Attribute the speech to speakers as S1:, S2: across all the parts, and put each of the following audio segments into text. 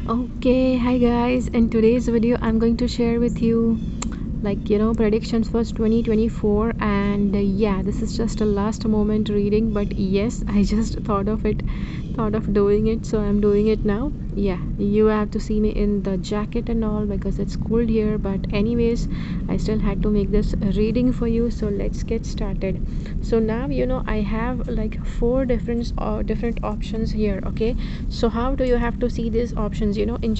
S1: Okay, hi guys. In today's video, I'm going to share with you predictions for 2024, and yeah, this is just a last moment reading, but yes, I just thought of doing it, so I'm doing it now. Yeah, you have to see me in the jacket and all because it's cold here, but anyways, I still had to make this reading for you, so let's get started. So now I have like four different options here. Okay, so how do you have to see these options? In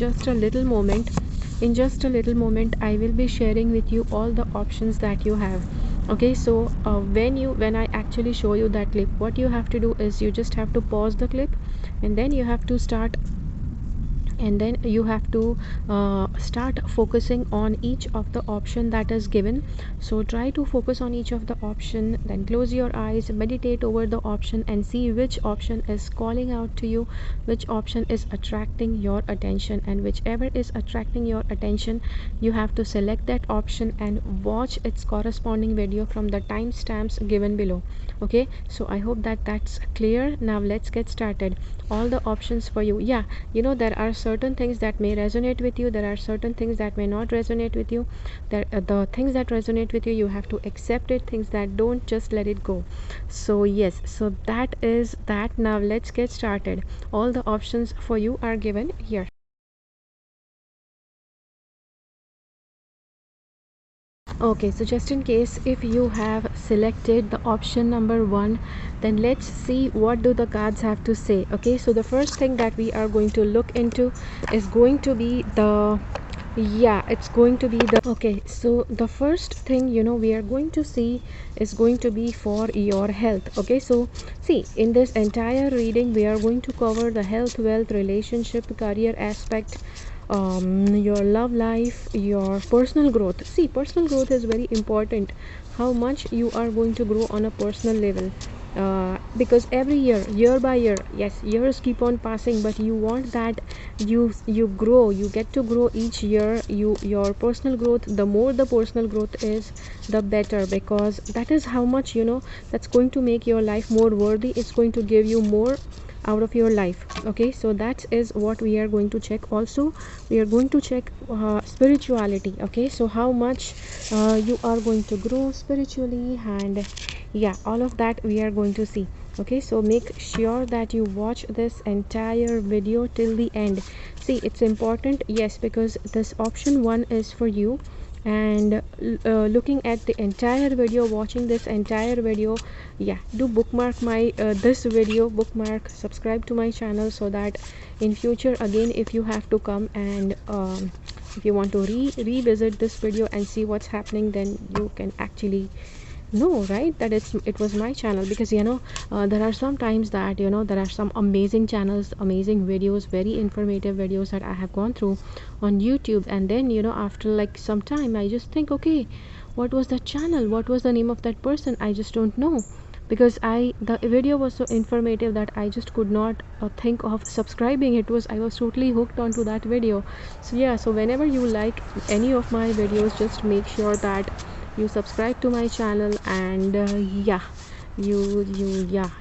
S1: just a little moment, I will be sharing with you all the options that you have. Okay, so when I actually show you that clip, what you have to do is you just have to pause the clip, and then you have to start focusing on each of the option that is given. So try to focus on each of the option, then close your eyes, meditate over the option and see which option is calling out to you, which option is attracting your attention, and whichever is attracting your attention, you have to select that option and watch its corresponding video from the timestamps given below. Okay, so I hope that that's clear. Now let's get started. All the options for you. Yeah, there are certain things that may resonate with you, there are certain things that may not resonate with you. The things that resonate with you, you have to accept it. Things that don't, just let it go. So yes, so that is that. Now let's get started. All the options for you are given here. Okay, so just in case if you have selected the option number 1, then let's see what do the cards have to say. Okay, so the first thing that we are going to look into is going to be the it's going to be the okay, so the first thing we are going to see is going to be for your health. Okay, so see, in this entire reading we are going to cover the health, wealth, relationship, career aspect, your love life, your personal growth. See, personal growth is very important, how much you are going to grow on a personal level. Because every year by year, yes, years keep on passing, but you want that you grow, you get to grow each year. Your personal growth, the more the personal growth is, the better, because that is how much that's going to make your life more worthy. It's going to give you more out of your life. Okay, so that is what we are going to check. Also, we are going to check spirituality. Okay, so how much you are going to grow spiritually, and yeah, all of that we are going to see. Okay, so make sure that you watch this entire video till the end. See, it's important, yes, because this option 1 is for you. And looking at the entire video, watching this entire video, yeah, do bookmark my this video, bookmark, subscribe to my channel, so that in future again, if you have to come and if you want to revisit this video and see what's happening, then you can actually know, right, that it was my channel. Because there are some times that there are some amazing channels, amazing videos, very informative videos that I have gone through on YouTube, and then after like some time I just think, okay, what was that channel, what was the name of that person, I just don't know, because the video was so informative that I just could not think of subscribing. I was totally hooked onto that video. So yeah, so whenever you like any of my videos, just make sure that you subscribe to my channel, and yeah, you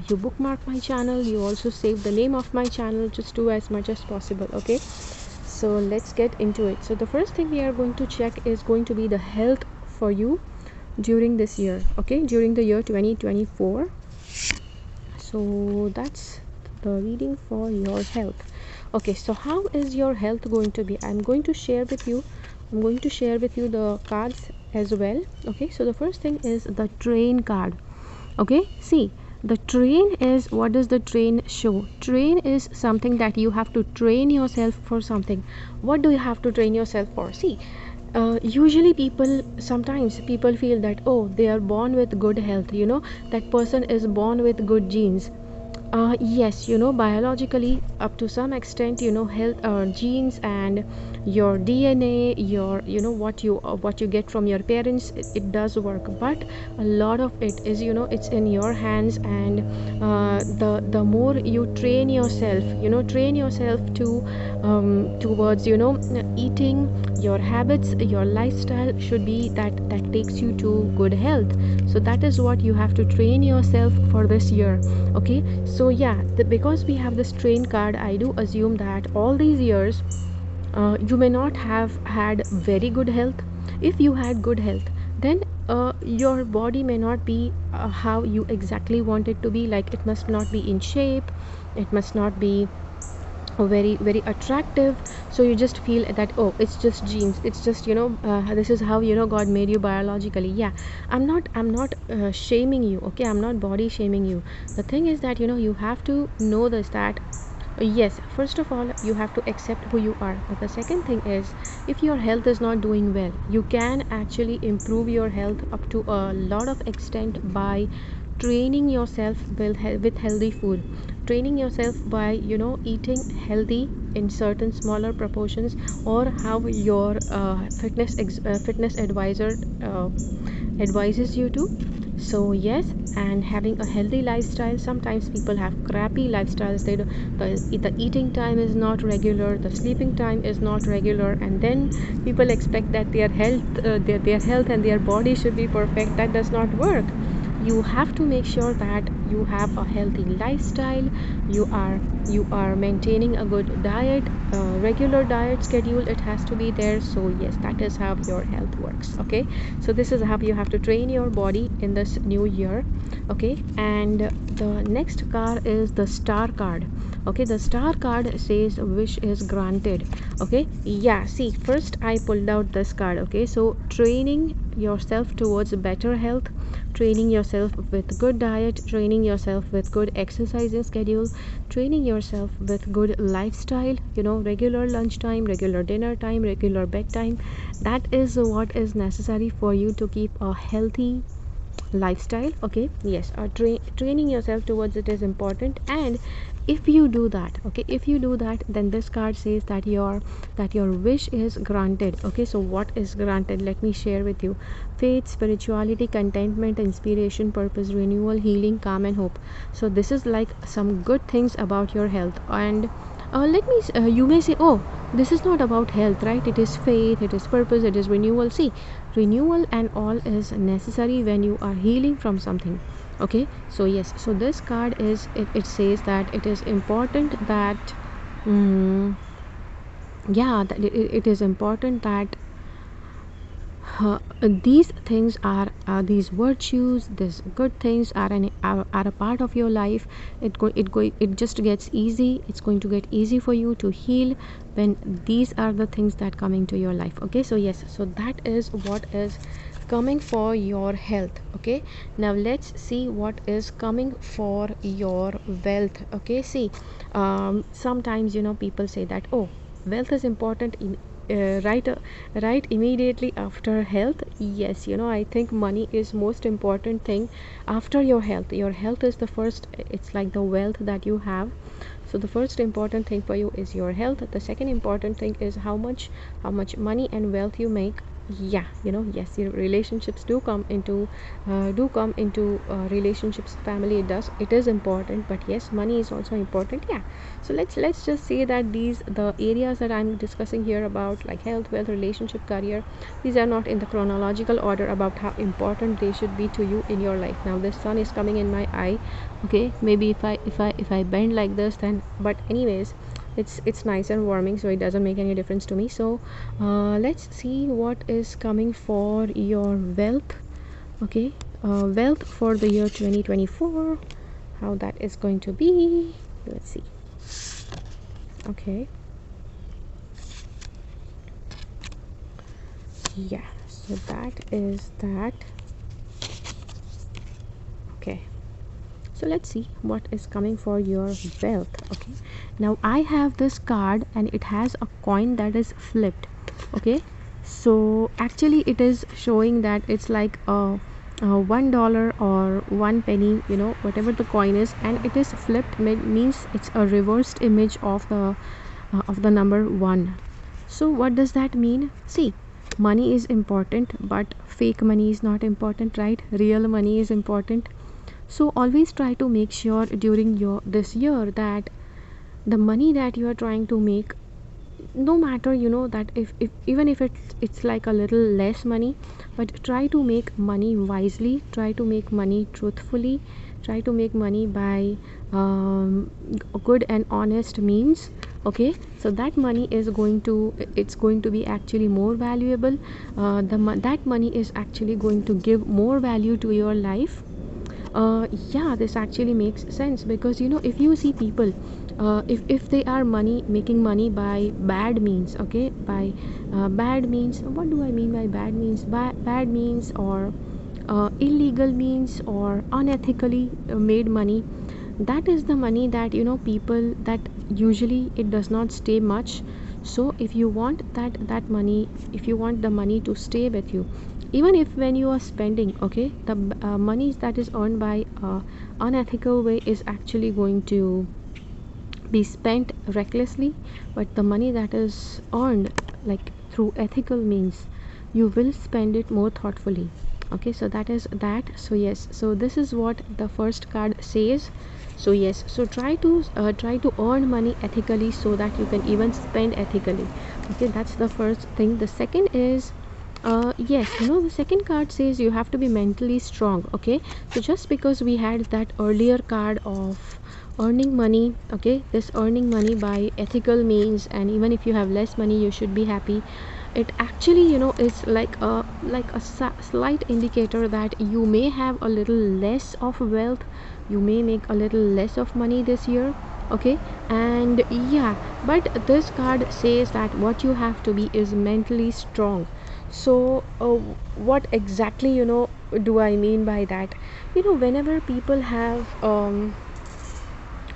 S1: bookmark my channel, you also save the name of my channel. Just do as much as possible. Okay, so let's get into it. So the first thing we are going to check is going to be the health for you during this year. Okay, during the year 2024. So that's the reading for your health. Okay, so how is your health going to be? I'm going to share with you the cards as well. Okay, so the first thing is the train card. Okay, see, the train is, what does the train show? Train is something that you have to train yourself for something. What do you have to train yourself for? See, usually sometimes people feel that, oh, they are born with good health, that person is born with good genes. Yes, biologically, up to some extent, health, genes and your DNA, your what you get from your parents, it does work. But a lot of it is, it's in your hands. And the more you train yourself, to towards eating, your habits, your lifestyle should be that takes you to good health. So that is what you have to train yourself for this year. Okay, so yeah, because we have this train card, I do assume that all these years You may not have had very good health. If you had good health, then your body may not be how you exactly want it to be. Like, it must not be in shape, it must not be very attractive. So you just feel that, oh, it's just genes, it's just, this is how, God made you biologically. Yeah, I'm not shaming you, okay? I'm not body shaming you. The thing is that, you have to know this, that yes, first of all, you have to accept who you are. But the second thing is, if your health is not doing well, you can actually improve your health up to a lot of extent by training yourself with healthy food, training yourself by, eating healthy in certain smaller proportions, or how your fitness advisor uh, advises you to. So yes, and having a healthy lifestyle. Sometimes people have crappy lifestyles. The eating time is not regular, the sleeping time is not regular, and then people expect that their health and their body should be perfect. That does not work. You have to make sure that you have a healthy lifestyle. You are maintaining a good diet, regular diet schedule. It has to be there. So yes, that is how your health works. Okay, so this is how you have to train your body in this new year. Okay, and the next card is the star card. Okay, the star card says wish is granted. Okay, yeah, see, first I pulled out this card. Okay, so training yourself towards better health, training yourself with good diet, training yourself with good exercising schedule, training yourself with good lifestyle, regular lunchtime, regular dinner time, regular bedtime. That is what is necessary for you to keep a healthy lifestyle. Okay, yes, training yourself towards it is important. And if you do that, okay, if you do that, then this card says that your wish is granted. Okay, so what is granted? Let me share with you. Faith, spirituality, contentment, inspiration, purpose, renewal, healing, calm, and hope. So this is like some good things about your health. And you may say, oh, this is not about health, right? It is faith, it is purpose, it is renewal. See, renewal and all is necessary when you are healing from something. Okay, so yes, so this card is, it says that it is important that, yeah, that it is important that these things these virtues, these good things are a part of your life. It just gets easy. It's going to get easy for you to heal when these are the things that come into your life. Okay, so yes, so that is what is coming for your health. Okay, now let's see what is coming for your wealth. Okay, see, sometimes, people say that, oh, wealth is important in right immediately after health. Yes, I think money is most important thing after your health. Your health is the first. It's like the wealth that you have. So the first important thing for you is your health. The second important thing is how much money and wealth you make. Yeah, yes, your relationships do come into relationships, family. It is important, but yes, money is also important. Yeah, so let's just say that the areas that I'm discussing here about, like health, wealth, relationship, career, these are not in the chronological order about how important they should be to you in your life. Now the sun is coming in my eye. Okay, maybe if I bend like this, then, but anyways, it's nice and warming, so it doesn't make any difference to me. So let's see what is coming for your wealth. Okay, wealth for the year 2024, how that is going to be. Let's see. Okay, yeah, so that is that. Okay, so let's see what is coming for your wealth. Okay, now I have this card and it has a coin that is flipped. Okay, so actually it is showing that it's like a $1 or 1 penny, whatever the coin is, and it is flipped. Means it's a reversed image of the number 1. So what does that mean? See, money is important, but fake money is not important, right? Real money is important. So always try to make sure during your this year that the money that you are trying to make, no matter, that if even if it's like a little less money, but try to make money wisely, try to make money truthfully, try to make money by good and honest means. Okay, so that money is going to, it's going to be actually more valuable. That money is actually going to give more value to your life. Yeah, this actually makes sense, because if you see people, if they are making money by bad means, okay, by bad means, what do I mean by bad means? Bad means, or illegal means, or unethically made money, that is the money that people, that usually it does not stay much. So if you want that money, if you want the money to stay with you, even if when you are spending, okay, the money that is earned by unethical way is actually going to be spent recklessly, but the money that is earned like through ethical means, you will spend it more thoughtfully. Okay, so that is that. So yes, so this is what the first card says. So yes, so try to earn money ethically, so that you can even spend ethically. Okay, that's the first thing. The second is, yes, the second card says you have to be mentally strong. Okay, so just because we had that earlier card of earning money, okay, this earning money by ethical means, and even if you have less money you should be happy, it actually is like a slight indicator that you may have a little less of wealth, you may make a little less of money this year. Okay, and yeah, but this card says that what you have to be is mentally strong. So what exactly do I mean by that? Whenever people have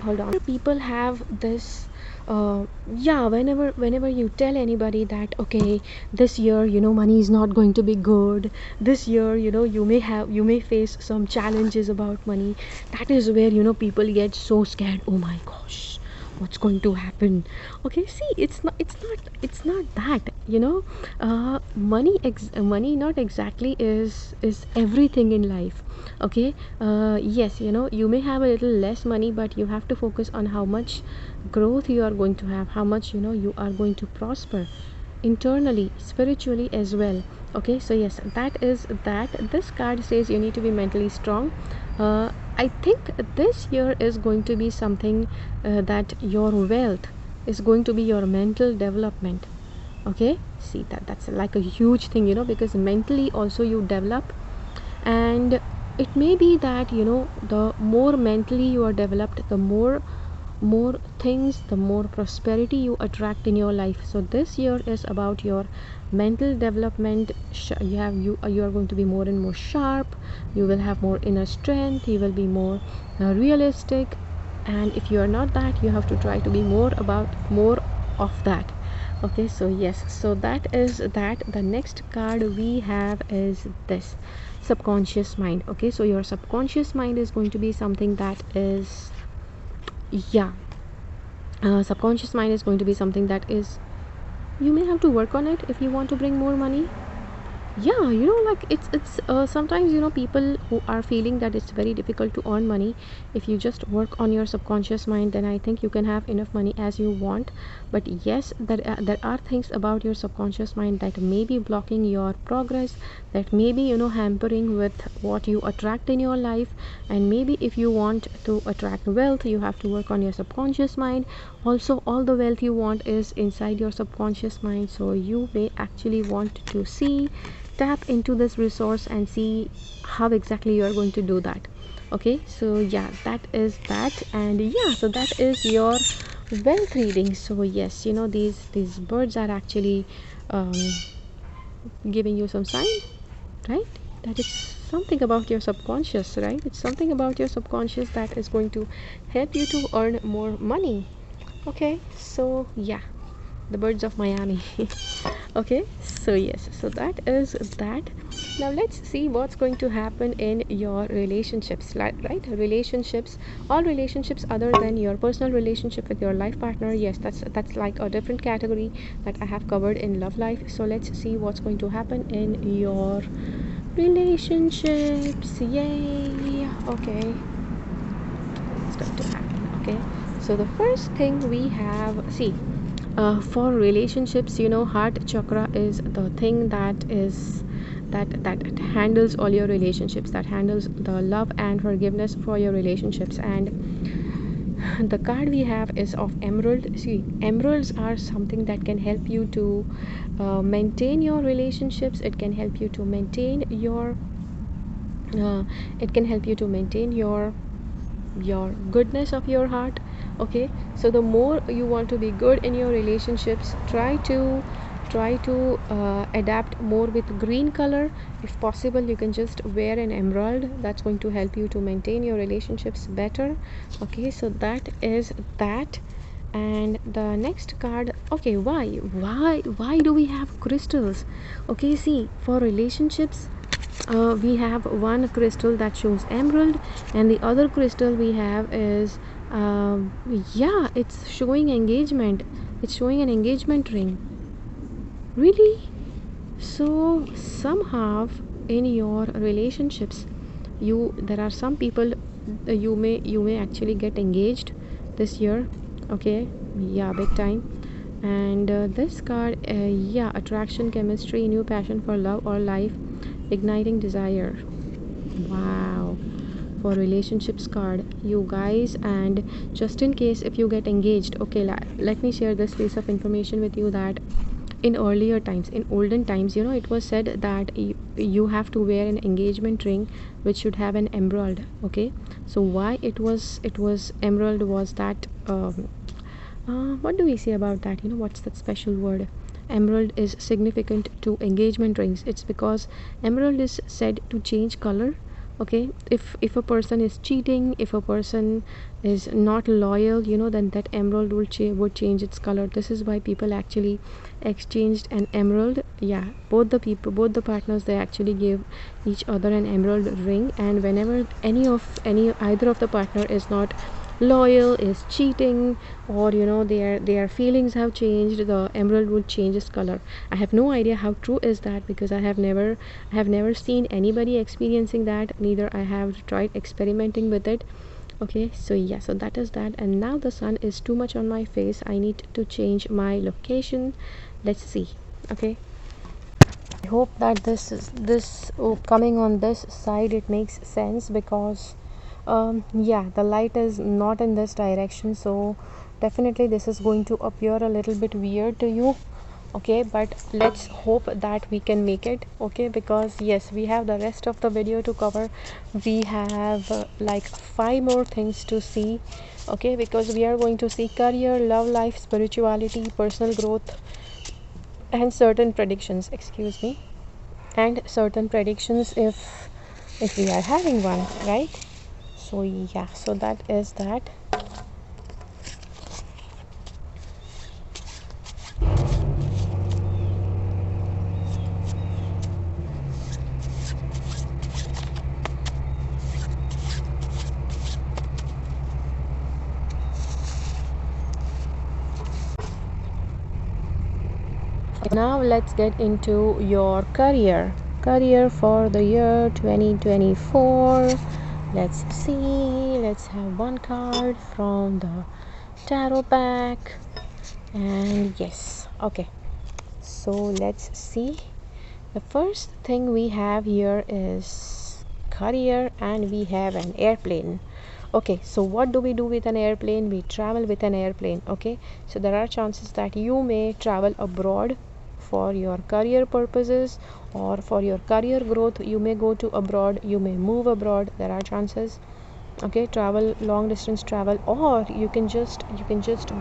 S1: hold on, people have this yeah, whenever you tell anybody that, okay, this year money is not going to be good, this year you may face some challenges about money, that is where people get so scared. Oh my gosh, what's going to happen? Okay, see, it's not that, money not exactly is everything in life. Okay, yes, you may have a little less money, but you have to focus on how much growth you are going to have, how much you are going to prosper internally, spiritually as well. Okay, so yes, that is that. This card says you need to be mentally strong. I think this year is going to be something that your wealth is going to be your mental development. Okay, see, that's like a huge thing, because mentally also you develop. And it may be that the more mentally you are developed, the more things, the more prosperity you attract in your life. So this year is about your mental development. You are going to be more and more sharp, you will have more inner strength, you will be more realistic. And if you are not that, you have to try to be more of that. Okay, so yes, so that is that. The next card we have is this subconscious mind. Okay, so your subconscious mind is going to be something that is, yeah, subconscious mind is going to be something that is, you may have to work on it if you want to bring more money. Yeah, like it's sometimes people who are feeling that it's very difficult to earn money, if you just work on your subconscious mind, then I think you can have enough money as you want. But yes, there are things about your subconscious mind that may be blocking your progress, that may be hampering with what you attract in your life. And maybe if you want to attract wealth, you have to work on your subconscious mind. Also, all the wealth you want is inside your subconscious mind, so you may actually want to tap into this resource and see how exactly you are going to do that. Okay, so yeah, that is that. And yeah, so that is your wealth reading. So yes, these birds are actually um, giving you some sign, right, that it's something about your subconscious, right? It's something about your subconscious that is going to help you to earn more money. Okay, so yeah, the birds of Miami. Okay, so yes, so that is that. Now let's see what's going to happen in your relationships, right? Relationships, all relationships other than your personal relationship with your life partner. Yes, that's like a different category that I have covered in love life. So let's see what's going to happen in your relationships. Yay. Okay, what's going to happen? Okay, so the first thing we have, see, for relationships, heart chakra is the thing that is that handles all your relationships, that handles the love and forgiveness for your relationships. And the card we have is of emerald. See, emeralds are something that can help you to maintain your relationships. It can help you to maintain your goodness of your heart. Okay, so the more you want to be good in your relationships, try to adapt more with green color. If possible, you can just wear an emerald. That's going to help you to maintain your relationships better. Okay, so that is that. And the next card, okay, why do we have crystals? Okay, see, for relationships, we have one crystal that shows emerald, and the other crystal we have is yeah, it's showing engagement. It's showing an engagement ring. Really? So somehow in your relationships, there are some people, you may actually get engaged this year. Okay, yeah, big time. And this card, yeah, attraction, chemistry, new passion for love or life, igniting desire. Wow, for relationships card, you guys. And just in case if you get engaged, okay, let me share this piece of information with you, that in earlier times, in olden times, it was said that you have to wear an engagement ring which should have an emerald. Okay, so why it was emerald was that what do we say about that? What's that special word? Emerald is significant to engagement rings. It's because emerald is said to change color. Okay, if a person is cheating, if a person is not loyal, then that emerald would change its color. This is why people actually exchanged an emerald. Yeah, both the partners, they actually gave each other an emerald ring. And whenever either of the partner is not loyal, is cheating, or their feelings have changed, the emerald will change its color. I have no idea how true is that, because I have never seen anybody experiencing that, neither I have tried experimenting with it. Okay, so yeah, so that is that. And now the sun is too much on my face. I need to change my location. Let's see. Okay, I hope that coming on this side, it makes sense, because yeah, the light is not in this direction, so definitely this is going to appear a little bit weird to you. Okay, but let's hope that we can make it. Okay, because yes, we have the rest of the video to cover. We have like 5 more things to see. Okay, because we are going to see career, love life, spirituality, personal growth, and certain predictions, excuse me, and certain predictions, if we are having one, right? So yeah, so that is that. Now let's get into your career for the year 2024. Let's see, let's have one card from the tarot pack. And yes, okay, so let's see. The first thing we have here is career, and we have an airplane. Okay, so what do we do with an airplane? We travel with an airplane. Okay, so there are chances that you may travel abroad for your career purposes, or for your career growth. You may go to abroad, you may move abroad. There are chances. Okay, travel, long distance travel, or you can just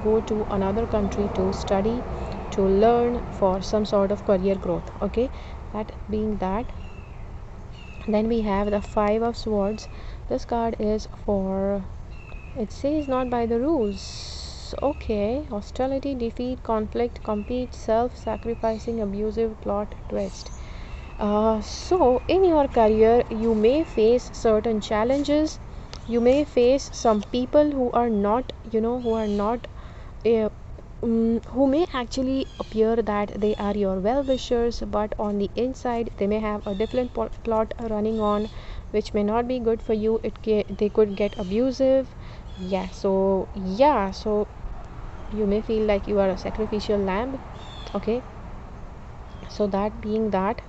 S1: go to another country to study, to learn for some sort of career growth. Okay, that being that, then we have the 5 of swords. This card is for, it says, not by the rules. Okay, hostility, defeat, conflict, compete, self-sacrificing, abusive, plot, twist. So in your career, you may face certain challenges. You may face some people who are not uh, who may actually appear that they are your well-wishers, but on the inside they may have a different plot running on, which may not be good for you. They could get abusive. So you may feel like you are a sacrificial lamb. Okay, so that being that,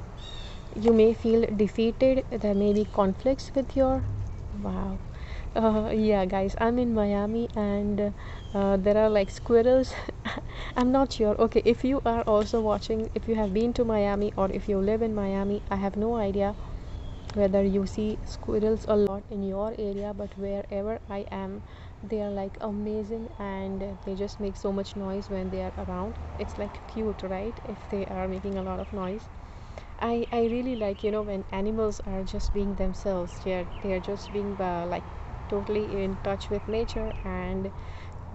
S1: You may feel defeated. There may be conflicts with your, wow. Yeah, guys, I'm in Miami, and there are like squirrels. I'm not sure. Okay, if you are also watching, if you have been to Miami or if you live in Miami, I have no idea whether you see squirrels a lot in your area, but wherever I am, they are like amazing, and they just make so much noise when they are around. It's like cute, right? If they are making a lot of noise. I really like, when animals are just being themselves. They're just being like totally in touch with nature, and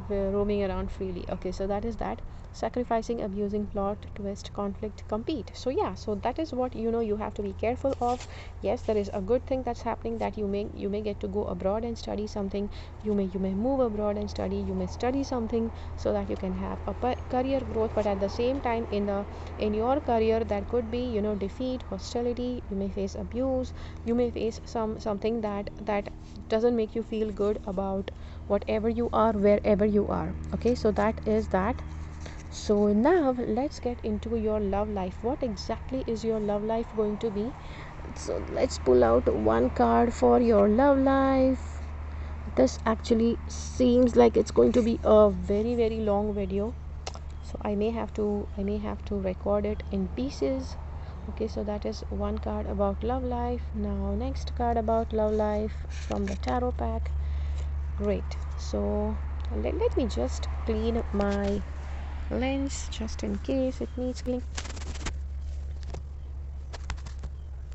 S1: roaming around freely. Okay, so that is that. Sacrificing, abusing, plot, twist, conflict, compete. So yeah, so that is what you have to be careful of. Yes, there is a good thing that's happening, that you may get to go abroad and study something. You may move abroad and study. You may study something so that you can have a career growth. But at the same time, in your career, there could be defeat, hostility. You may face abuse. You may face something that doesn't make you feel good about whatever you are, wherever you are. Okay, so that is that. So now let's get into your love life. What exactly is your love life going to be? So let's pull out one card for your love life. This actually seems like it's going to be a very very long video, so I may have to record it in pieces. Okay, so that is one card about love life. Now next card about love life from the tarot pack. Great. So let me just clean my lens just in case it needs cleaning.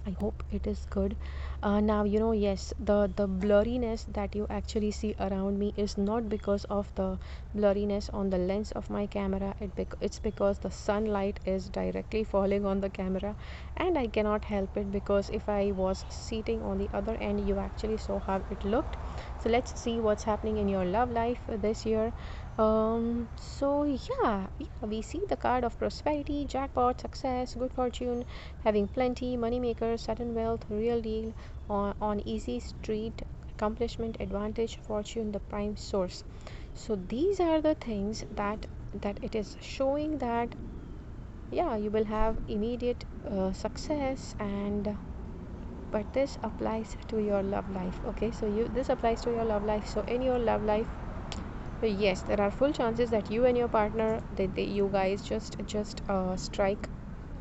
S1: I hope it is good. Now yes, the blurriness that you actually see around me is not because of the blurriness on the lens of my camera. It's because the sunlight is directly falling on the camera, and I cannot help it, because if I was sitting on the other end, you actually saw how it looked. So let's see what's happening in your love life this year. So yeah, we see the card of prosperity, jackpot, success, good fortune, having plenty, money maker, sudden wealth, real deal, on easy street, accomplishment, advantage, fortune, the prime source. So these are the things that it is showing, that yeah, you will have immediate success. And but this applies to your love life. Okay, so this applies to your love life. So in your love life, yes, there are full chances that you and your partner, you guys just strike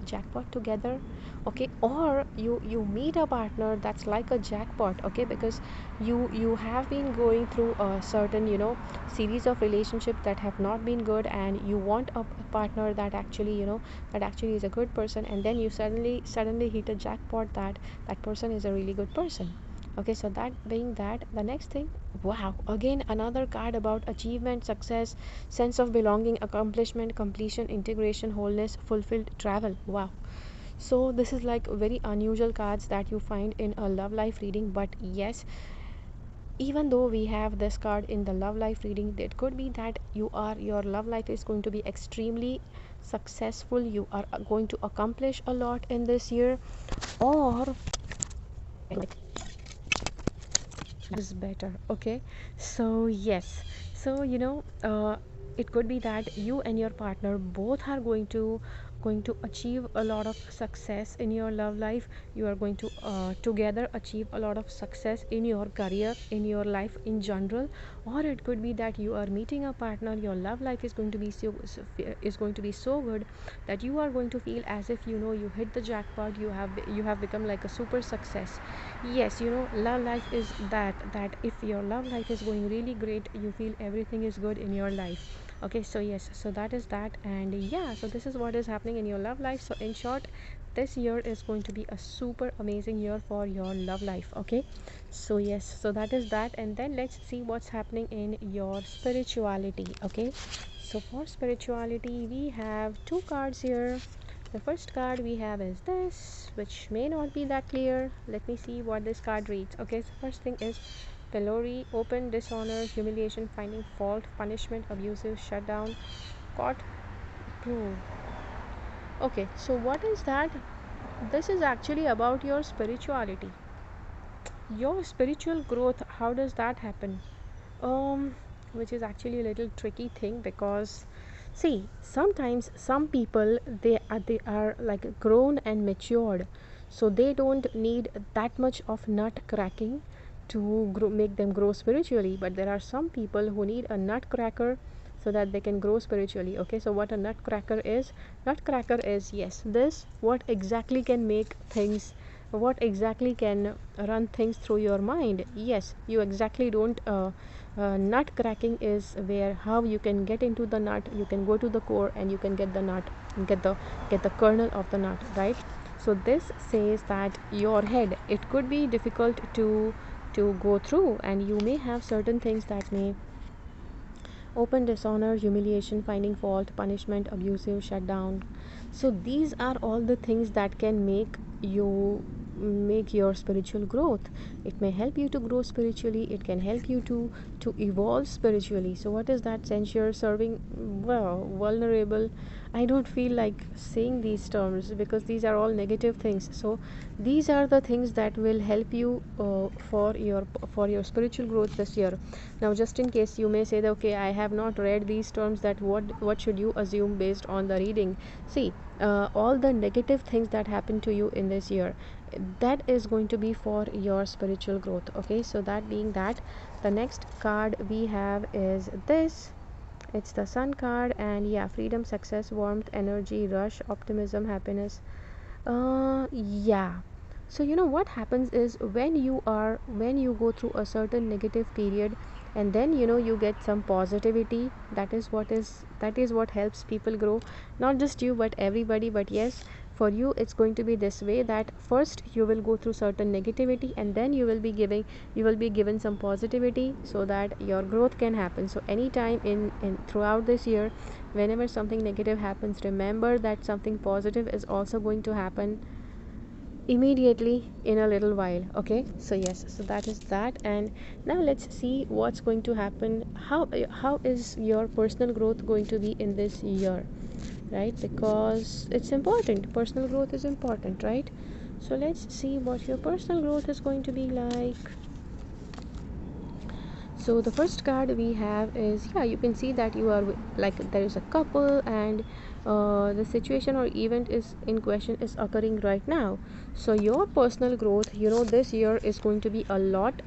S1: jackpot together. Okay, or you meet a partner that's like a jackpot. Okay, because you have been going through a certain series of relationships that have not been good, and you want a partner that actually that actually is a good person, and then you suddenly hit a jackpot that that person is a really good person. Okay, so that being that, the next thing, wow, again another card about achievement, success, sense of belonging, accomplishment, completion, integration, wholeness, fulfilled, travel. Wow. So this is like very unusual cards that you find in a love life reading. But yes, even though we have this card in the love life reading, it could be that your love life is going to be extremely successful. You are going to accomplish a lot in this year, or is better. Okay, so yes, so it could be that you and your partner both are going to achieve a lot of success in your love life. You are going to together achieve a lot of success in your career, in your life in general. Or it could be that you are meeting a partner, your love life is going to be so good that you are going to feel as if you hit the jackpot. You have become like a super success. Yes, love life is that if your love life is going really great, you feel everything is good in your life. Okay, so yes, so that is that. And yeah, so this is what is happening in your love life. So in short, this year is going to be a super amazing year for your love life. Okay, so yes, so that is that. And then let's see what's happening in your spirituality. Okay, so for spirituality, we have two cards here. The first card we have is this, which may not be that clear. Let me see what this card reads. Okay, so first thing is pillory, open, dishonor, humiliation, finding fault, punishment, abusive, shutdown, caught, prove. Okay, so what is that? This is actually about your spirituality, your spiritual growth. How does that happen? um which is actually a little tricky thing, because see, sometimes some people, they are like grown and matured. so they don't need that much of nut cracking to make them grow spiritually. But there are some people who need a nutcracker so that they can grow spiritually. Okay, so what a nutcracker is, nutcracker is, yes, this what exactly can make things, what exactly can run things through your mind. Yes, you exactly don't nut cracking is where how you can get into the nut, you can go to the core and you can get the nut, get the kernel of the nut, right? So this says that your head, it could be difficult to go through, and you may have certain things that may open dishonor, humiliation, finding fault, punishment, abusive, shutdown. So these are all the things that can make your spiritual growth. It may help you to grow spiritually, it can help you to evolve spiritually. So what is that? Since you're serving, well, vulnerable, I don't feel like saying these terms because these are all negative things. So these are the things that will help you for your spiritual growth this year. Now just in case you may say that, okay, I have not read these terms, that what should you assume based on the reading? See, all the negative things that happen to you in this year, that is going to be for your spiritual growth. Okay, so that being that, the next card we have is this. It's the sun card, and yeah, freedom, success, warmth, energy, rush, optimism, happiness. Yeah, so you know what happens is when you go through a certain negative period, and then you get some positivity, that is what helps people grow. Not just you but everybody, but yes, for you it's going to be this way, that first you will go through certain negativity, and then you will be given some positivity so that your growth can happen. So anytime in throughout this year, whenever something negative happens, remember that something positive is also going to happen immediately in a little while. Okay, so yes, so that is that. And now let's see what's going to happen. How is your personal growth going to be in this year, right? Because it's important, personal growth is important, right? So let's see what your personal growth is going to be like. So the first card we have is, yeah, you can see that you are like there is a couple, and the situation or event is in question is occurring right now. So your personal growth, this year is going to be a lot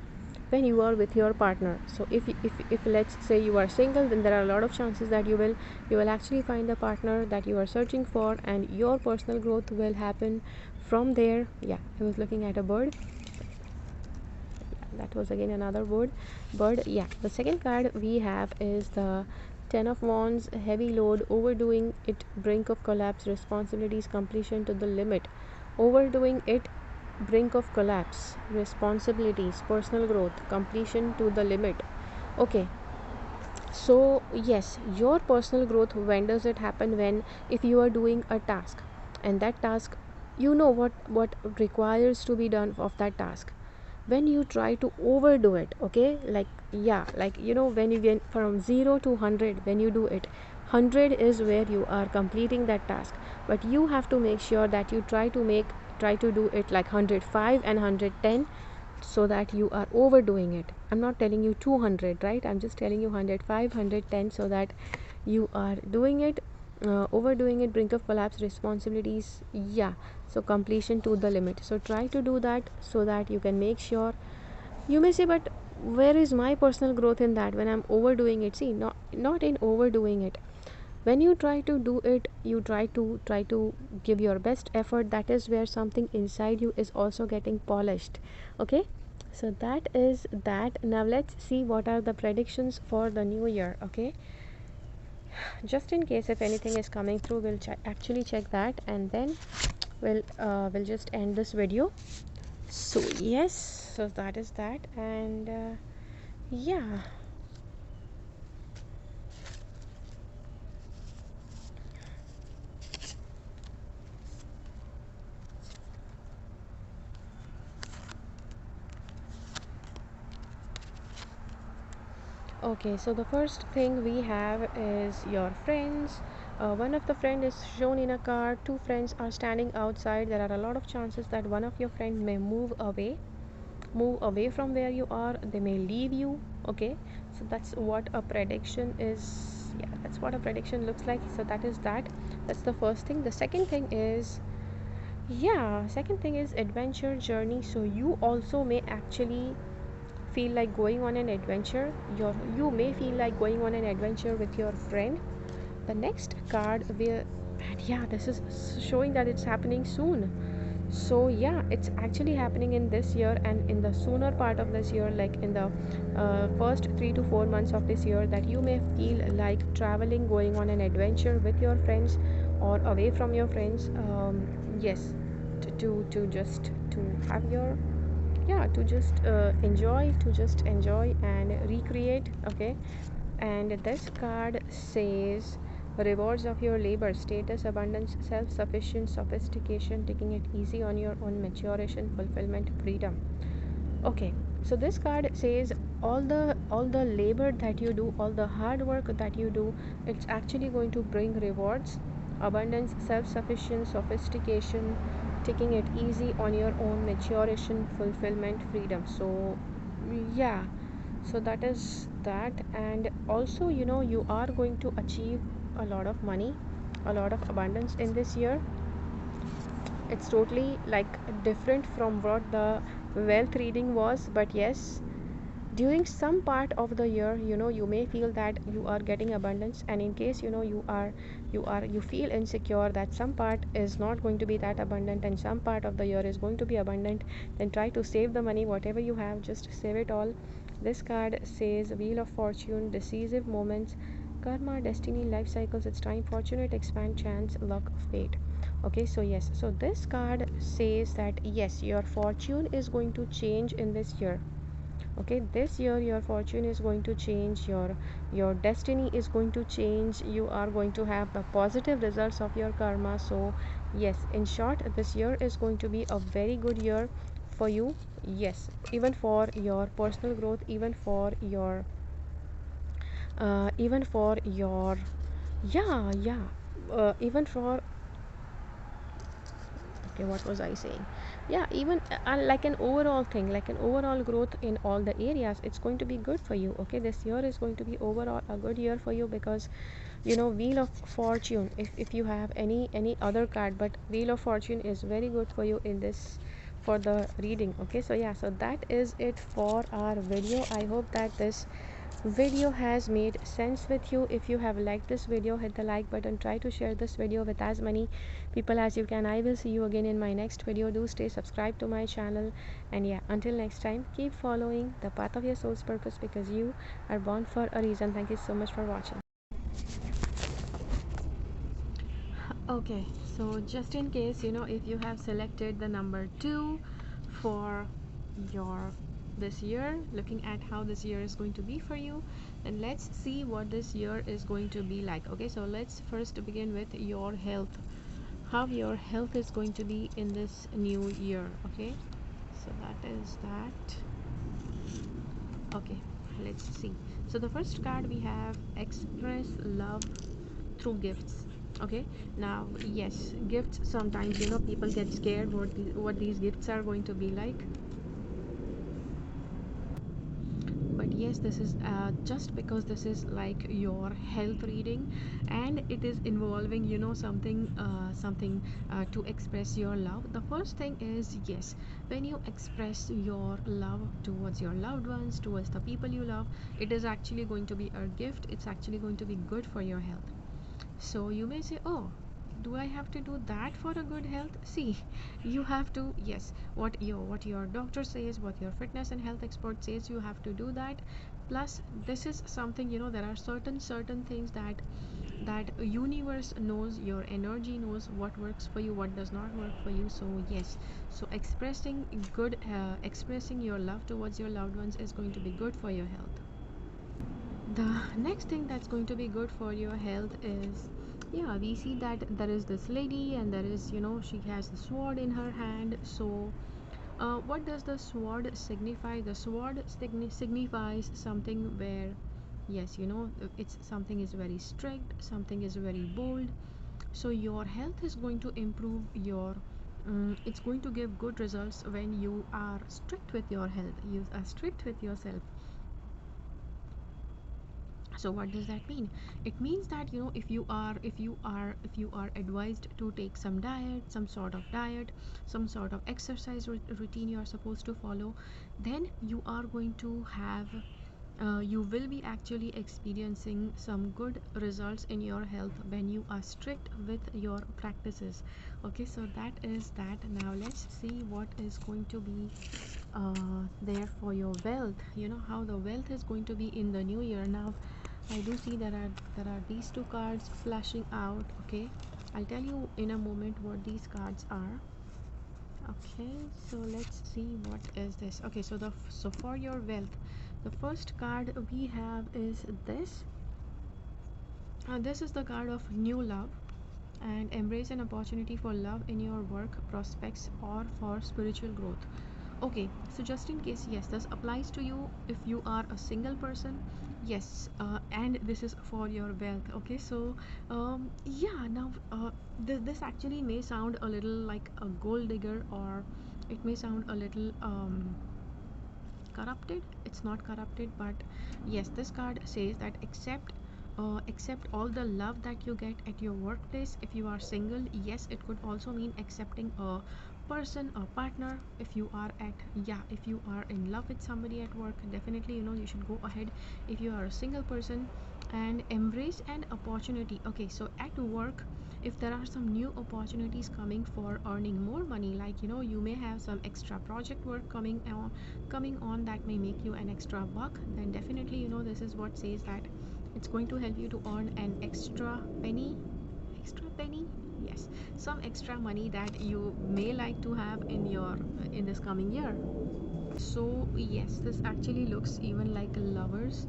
S1: when you are with your partner. So if let's say you are single, then there are a lot of chances that you will actually find the partner that you are searching for, and your personal growth will happen from there. Yeah, I was looking at a bird, that was again another bird. Yeah, the second card we have is the Ten of Wands, heavy load, overdoing it, brink of collapse, responsibilities, completion to the limit. Overdoing it, brink of collapse, responsibilities, personal growth, completion to the limit. Okay, so yes, your personal growth, when does it happen? When, if you are doing a task, and that task, you know what requires to be done of that task, when you try to overdo it, okay, like, yeah, like, when you get from 0 to 100, when you do it, 100 is where you are completing that task. But you have to make sure that you try to do it like 105 and 110, so that you are overdoing it. I'm not telling you 200, right? I'm just telling you 105, 110, so that you are doing it, overdoing it, brink of collapse, responsibilities, yeah, so completion to the limit. So try to do that so that you can make sure. You may say, but where is my personal growth in that when I'm overdoing it? See, not in overdoing it. When you try to do it, you try to give your best effort. That is where something inside you is also getting polished. Okay, so that is that. Now let's see what are the predictions for the new year. Okay, just in case if anything is coming through, we'll actually check that, and then we'll just end this video. So yes, so that is that. And yeah, okay, so the first thing we have is your friends. One of the friend is shown in a car, two friends are standing outside. There are a lot of chances that one of your friend may move away from where you are, they may leave you. Okay, so that's what a prediction is. Yeah, that's what a prediction looks like. So that is that. That's the first thing. The second thing is, Yeah, second thing is adventure journey. So you also may actually feel like going on an adventure. You may feel like going on an adventure with your friend. The next card will, and yeah, this is showing that it's happening soon. So yeah, it's actually happening in this year, and in the sooner part of this year, like in the first 3 to 4 months of this year, that you may feel like traveling, going on an adventure with your friends or away from your friends. Yes, to just to have your, yeah, to just enjoy and recreate. Okay, and this card says rewards of your labor, status, abundance, self-sufficient, sophistication, taking it easy on your own, maturation, fulfillment, freedom. Okay, so this card says all the labor that you do, all the hard work that you do, it's actually going to bring rewards, abundance, self-sufficient, sophistication, taking it easy on your own, maturation, fulfillment, freedom. So yeah, so that is that. And also, you are going to achieve a lot of money, a lot of abundance in this year. It's totally like different from what the wealth reading was, but yes, during some part of the year, you may feel that you are getting abundance, and in case you feel insecure that some part is not going to be that abundant and some part of the year is going to be abundant, then try to save the money, whatever you have, just save it all. This card says wheel of fortune, decisive moments, karma, destiny, life cycles, it's time, fortunate, expand, chance, luck, fate. Okay, so yes, so this card says that yes, your fortune is going to change in this year. Okay, this year your fortune is going to change, your destiny is going to change, you are going to have the positive results of your karma. So yes, in short, this year is going to be a very good year for you. Yes, even for your personal growth, even for your, yeah, even for, okay, what was I saying? Yeah, even like an overall thing, like an overall growth in all the areas, it's going to be good for you. Okay, this year is going to be overall a good year for you, because wheel of fortune, if you have any other card, but wheel of fortune is very good for you in this, for the reading. Okay, so yeah, so that is it for our video. I hope that this video has made sense with you. If you have liked this video, hit the like button, try to share this video with as many people as you can. I will see you again in my next video. Do stay subscribed to my channel, and yeah, until next time, keep following the path of your soul's purpose, because you are born for a reason. Thank you so much for watching. Okay, so just in case, if you have selected the number 2 for your this year, looking at how this year is going to be for you, then let's see what this year is going to be like. Okay, so let's first begin with your health, how your health is going to be in this new year. Okay, so that is that. Okay, let's see. So the first card we have express love through gifts. Okay, now yes, gifts, sometimes people get scared what these gifts are going to be like. But yes, this is just because this is like your health reading, and it is involving something to express your love. The first thing is, yes, when you express your love towards your loved ones, towards the people you love, it is actually going to be a gift, it's actually going to be good for your health. So you may say, oh, do I have to do that for a good health? See, you have to, yes, what your doctor says, what your fitness and health expert says, you have to do that. Plus, this is something, there are certain things that universe knows, your energy knows what works for you, what does not work for you. So yes, so expressing your love towards your loved ones is going to be good for your health. The next thing that's going to be good for your health is, yeah, we see that there is this lady, and there is, she has the sword in her hand. So what does the sword signify? The sword signifies something where, yes, it's something is very strict, something is very bold. So your health is going to improve your, it's going to give good results when you are strict with your health, you are strict with yourself. So what does that mean? It means that if you are advised to take some diet, some sort of diet, some sort of exercise routine you are supposed to follow, then you are going to have you will be actually experiencing some good results in your health when you are strict with your practices. Okay, so that is that. Now let's see what is going to be there for your wealth. You know how the wealth is going to be in the new year. Now I do see there are these two cards flashing out. Okay, I'll tell you in a moment what these cards are. Okay, so let's see what is this. Okay, so for your wealth, the first card we have is this. This is the card of new love, and embrace an opportunity for love in your work prospects or for spiritual growth. Okay, so just in case, yes, this applies to you if you are a single person. Yes, and this is for your wealth. Okay, so yeah, now this actually may sound a little like a gold digger, or it may sound a little corrupted. It's not corrupted, but yes, this card says that accept all the love that you get at your workplace. If you are single, yes, it could also mean accepting a person, a partner. If you are if you are in love with somebody at work, definitely you should go ahead. If you are a single person, and embrace an opportunity. Okay, so at work, if there are some new opportunities coming for earning more money, like you may have some extra project work coming on that may make you an extra buck, then definitely this is what says that it's going to help you to earn an extra penny, yes, some extra money that you may like to have in this coming year. So yes, this actually looks even like lovers.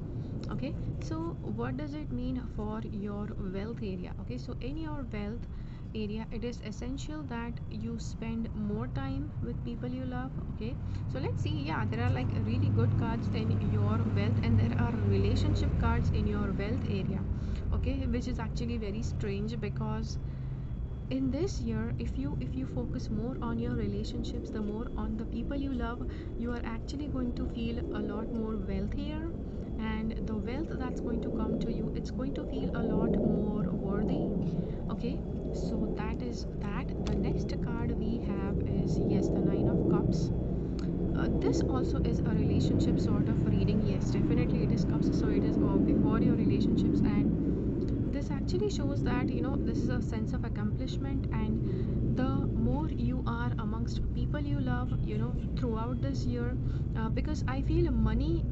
S1: Okay, so what does it mean for your wealth area? Okay, so in your wealth area, it is essential that you spend more time with people you love. Okay, so let's see. Yeah, there are like really good cards in your wealth, and there are relationship cards in your wealth area. Okay, which is actually very strange, because in this year, if you focus more on your relationships, the more on the people you love, you are actually going to feel a lot more wealthier, and the wealth that's going to come to you, it's going to feel a lot more worthy. Okay, so that is that. The next card we have is, yes, the Nine of Cups. This also is a relationship sort of reading. Yes, definitely it is cups, so it is before your relationships, and this actually shows that this is a sense of accomplishment, and the more you are amongst people you love throughout this year, because I feel money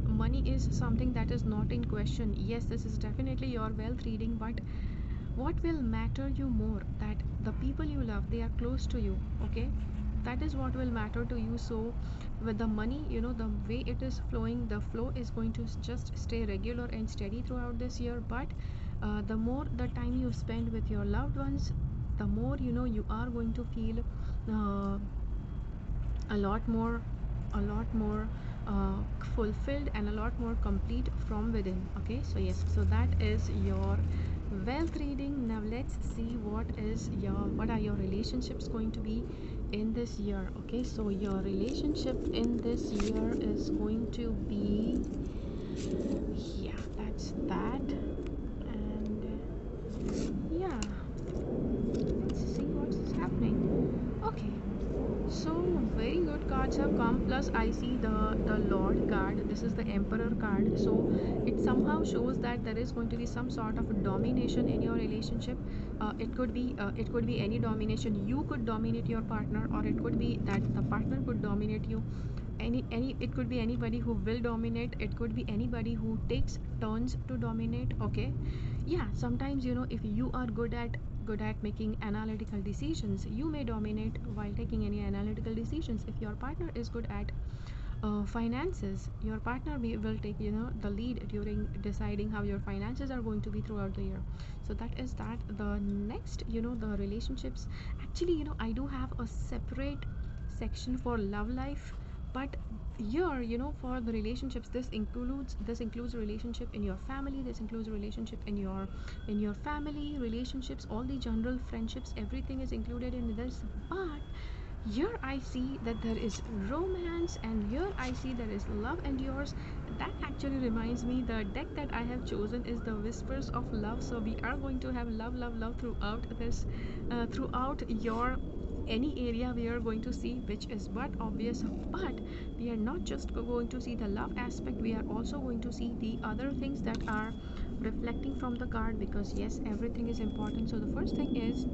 S1: is something that is not in question. Yes, this is definitely your wealth reading, but what will matter you more, that the people you love, they are close to you. Okay, that is what will matter to you. So with the money, the way it is flowing, the flow is going to just stay regular and steady throughout this year. But the more the time you spend with your loved ones, the more you are going to feel uh, a lot more uh, fulfilled and a lot more complete from within. Okay, so yes, so that is your wealth reading. Now let's see what are your relationships going to be in this year. Okay, so your relationship in this year is going to be, yeah, that's that. And yeah, let's see what's happening. Okay, so very good cards have come. Plus I see the Lord card. This is the Emperor card. So it somehow shows that there is going to be some sort of domination in your relationship. It could be any domination. You could dominate your partner, or it could be that the partner could dominate you. Any It could be anybody who will dominate. It could be anybody who takes turns to dominate. Okay, yeah, sometimes if you are good at making analytical decisions, you may dominate while taking any analytical decisions. If your partner is good at finances, your partner will take the lead during deciding how your finances are going to be throughout the year. So that is that. The next, the relationships, actually I do have a separate section for love life, but here for the relationships, this includes relationship in your family, this includes relationship in your family relationships, all the general friendships, everything is included in this. But Here I see that there is romance, and here I see there is love endures. That actually reminds me, the deck that I have chosen is the Whispers of Love. So we are going to have love, love, love throughout this, throughout your any area we are going to see, which is but obvious. But we are not just going to see the love aspect, we are also going to see the other things that are reflecting from the card, because yes, everything is important. So the first thing is,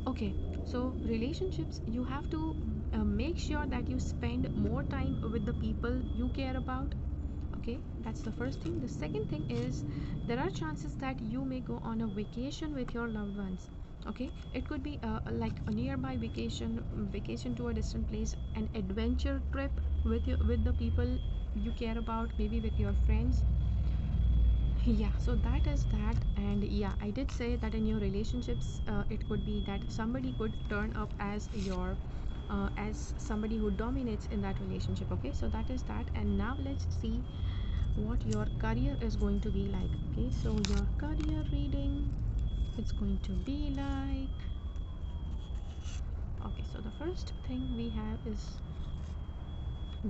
S1: okay, so relationships, you have to make sure that you spend more time with the people you care about. Okay, that's the first thing. The second thing is, there are chances that you may go on a vacation with your loved ones. Okay, it could be like a nearby vacation, vacation to a distant place, an adventure trip with with the people you care about, maybe with your friends. Yeah, so that is that. And yeah, I did say that in your relationships, it could be that somebody could turn up as somebody who dominates in that relationship. Okay, so that is that. And now let's see what your career is going to be like. Okay, so your career reading, it's going to be like, okay, so the first thing we have is,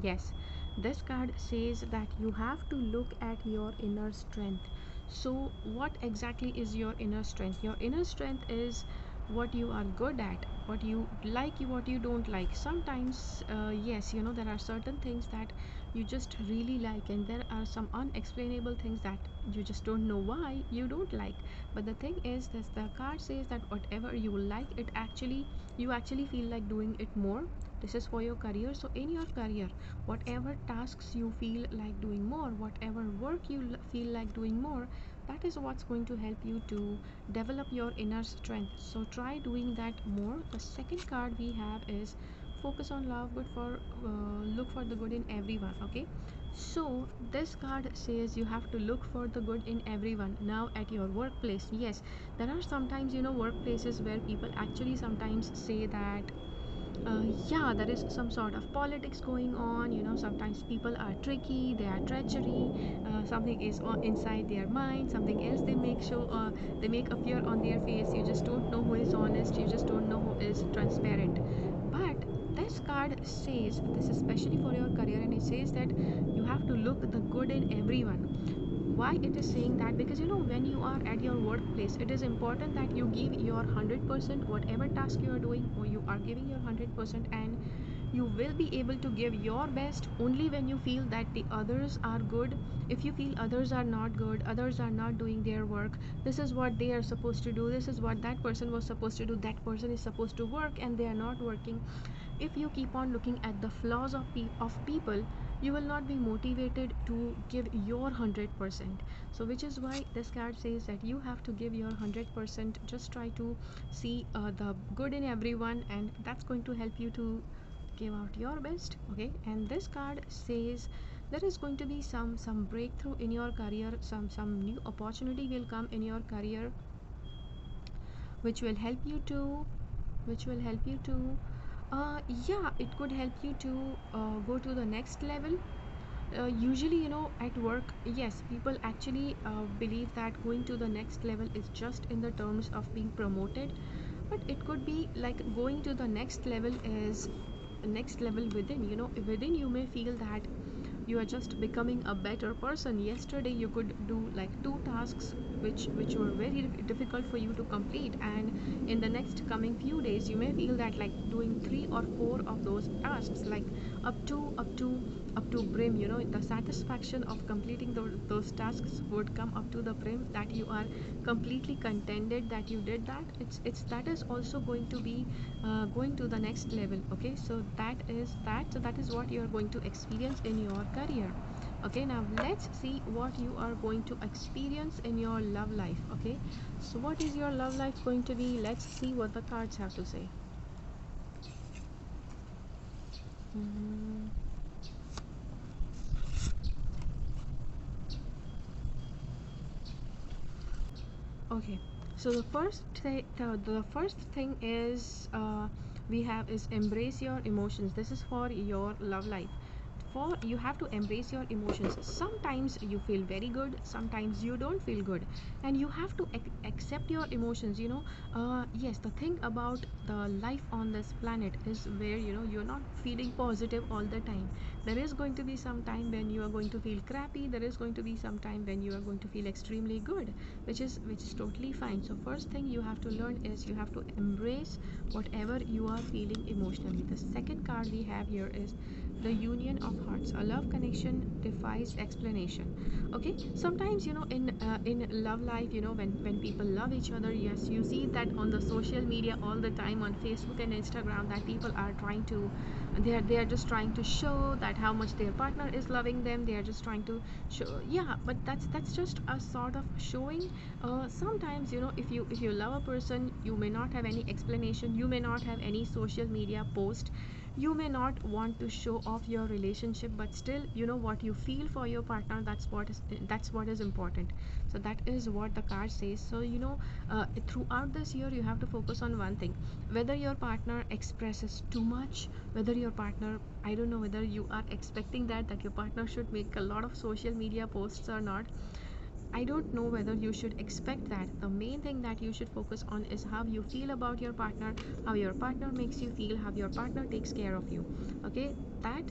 S1: yes, this card says that you have to look at your inner strength. So, what exactly is your inner strength? Your inner strength is what you are good at, what you like, what you don't like. Sometimes, yes, you know, there are certain things that you just really like, and there are some unexplainable things that you just don't know why you don't like. But the thing is, this the card says that whatever you like, it actually, you actually feel like doing it more. This is for your career. So in your career, whatever tasks you feel like doing more, whatever work you feel like doing more, that is what's going to help you to develop your inner strength. So try doing that more. The second card we have is focus on love, good for look for the good in everyone. Okay, so this card says you have to look for the good in everyone. Now at your workplace, yes, there are sometimes, you know, workplaces where people actually sometimes say that yeah, there is some sort of politics going on. You know, sometimes people are tricky, they are treachery, something is inside their mind, something else they make show, they make appear on their face. You just don't know who is honest, you just don't know who is transparent. But this card says, this is especially for your career, and it says that you have to look the good in everyone. Why it is saying that? Because you know, when you are at your workplace, it is important that you give your 100%, whatever task you are doing, or you are giving your 100%, and you will be able to give your best only when you feel that the others are good. If you feel others are not good, others are not doing their work, this is what they are supposed to do, this is what that person was supposed to do, that person is supposed to work and they are not working. If you keep on looking at the flaws of people, you will not be motivated to give your 100%. So which is why this card says that you have to give your 100%. Just try to see the good in everyone, and that's going to help you to give out your best. Okay, and this card says there is going to be some breakthrough in your career, some new opportunity will come in your career, which will help you to, which will help you to yeah, it could help you to go to the next level. Usually, you know, at work, yes, people actually believe that going to the next level is just in the terms of being promoted, but it could be like going to the next level is next level within. You know, within you may feel that you are just becoming a better person. Yesterday you could do like two tasks which were very difficult for you to complete, and in the next coming few days you may feel that like doing three or four of those tasks, like up to brim. You know, the satisfaction of completing those tasks would come up to the brim, that you are completely contented that you did that. It's that is also going to be going to the next level. Okay, so that is that. So that is what you are going to experience in your career. Okay, now let's see what you are going to experience in your love life. Okay, so what is your love life going to be? Let's see what the cards have to say. Mhm. Okay, so the first thing is we have is embrace your emotions. This is for your love life. for you have to embrace your emotions. Sometimes you feel very good, sometimes you don't feel good, and you have to accept your emotions, you know. Yes, the thing about the life on this planet is where, you know, you're not feeling positive all the time. There is going to be some time when you are going to feel crappy, there is going to be some time when you are going to feel extremely good, which is totally fine. So first thing you have to learn is you have to embrace whatever you are feeling emotionally. The second card we have here is the union of hearts. A love connection defies explanation. Okay, sometimes, you know, in love life, you know, when people love each other, yes, you see that on the social media all the time, on Facebook and Instagram, that people are trying to, they are just trying to show that how much their partner is loving them. They are just trying to show, yeah, but that's just a sort of showing. Sometimes, you know, if you love a person, you may not have any explanation, you may not have any social media post, you may not want to show off your relationship, but still, you know, what you feel for your partner, that's what is important. So that is what the card says. So, you know, throughout this year you have to focus on one thing: whether your partner expresses too much, whether your partner, I don't know whether you are expecting that your partner should make a lot of social media posts or not. I don't know whether you should expect that. The main thing that you should focus on is how you feel about your partner, how your partner makes you feel, how your partner takes care of you. Okay, that.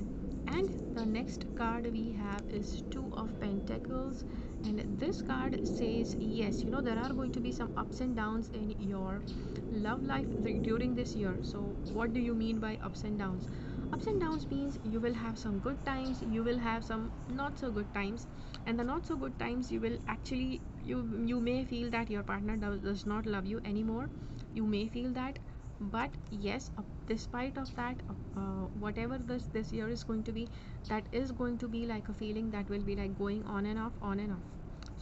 S1: And the next card we have is Two of Pentacles, and this card says, yes, you know, there are going to be some ups and downs in your love life during this year. So what do you mean by ups and downs? Ups and downs means you will have some good times, you will have some not so good times, and the not so good times, you will actually, you may feel that your partner does not love you anymore. You may feel that, but yes, despite of that, whatever this year is going to be, that is going to be like a feeling that will be like going on and off, on and off.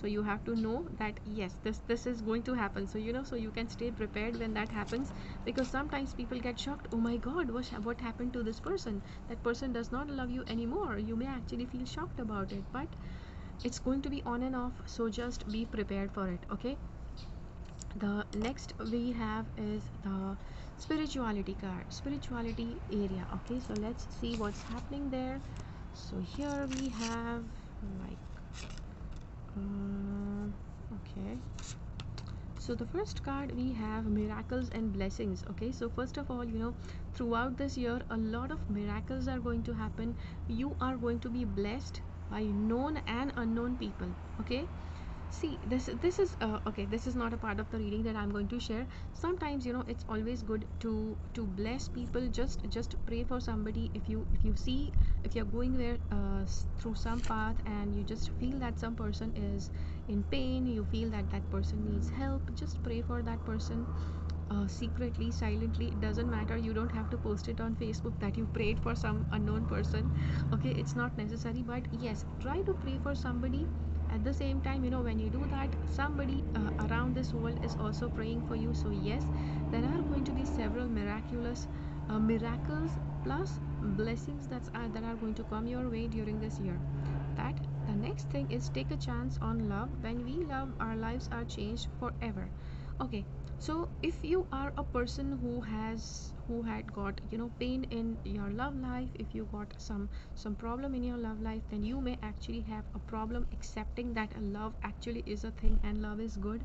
S1: So you have to know that yes, this is going to happen, so you know, so you can stay prepared when that happens. Because sometimes people get shocked, oh my god, what happened to this person, that person does not love you anymore. You may actually feel shocked about it, but it's going to be on and off, so just be prepared for it. Okay, the next we have is the spirituality card, spirituality area. Okay, so let's see what's happening there. So here we have like okay, so the first card we have miracles and blessings. Okay, so first of all, you know, throughout this year a lot of miracles are going to happen. You are going to be blessed by known and unknown people. Okay, see, this is okay, this is not a part of the reading that I'm going to share. Sometimes, you know, it's always good to bless people. Just pray for somebody. If you see, if you're going there through some path and you just feel that some person is in pain, you feel that that person needs help, just pray for that person, secretly, silently. It doesn't matter, you don't have to post it on Facebook that you prayed for some unknown person. Okay, it's not necessary, but yes, try to pray for somebody. At the same time, you know, when you do that, somebody around this world is also praying for you. So yes, there are going to be several miraculous miracles plus blessings that are going to come your way during this year. That the next thing is take a chance on love. When we love, our lives are changed forever. Okay, so if you are a person who had got, you know, pain in your love life, if you got some problem in your love life, then you may actually have a problem accepting that love actually is a thing and love is good.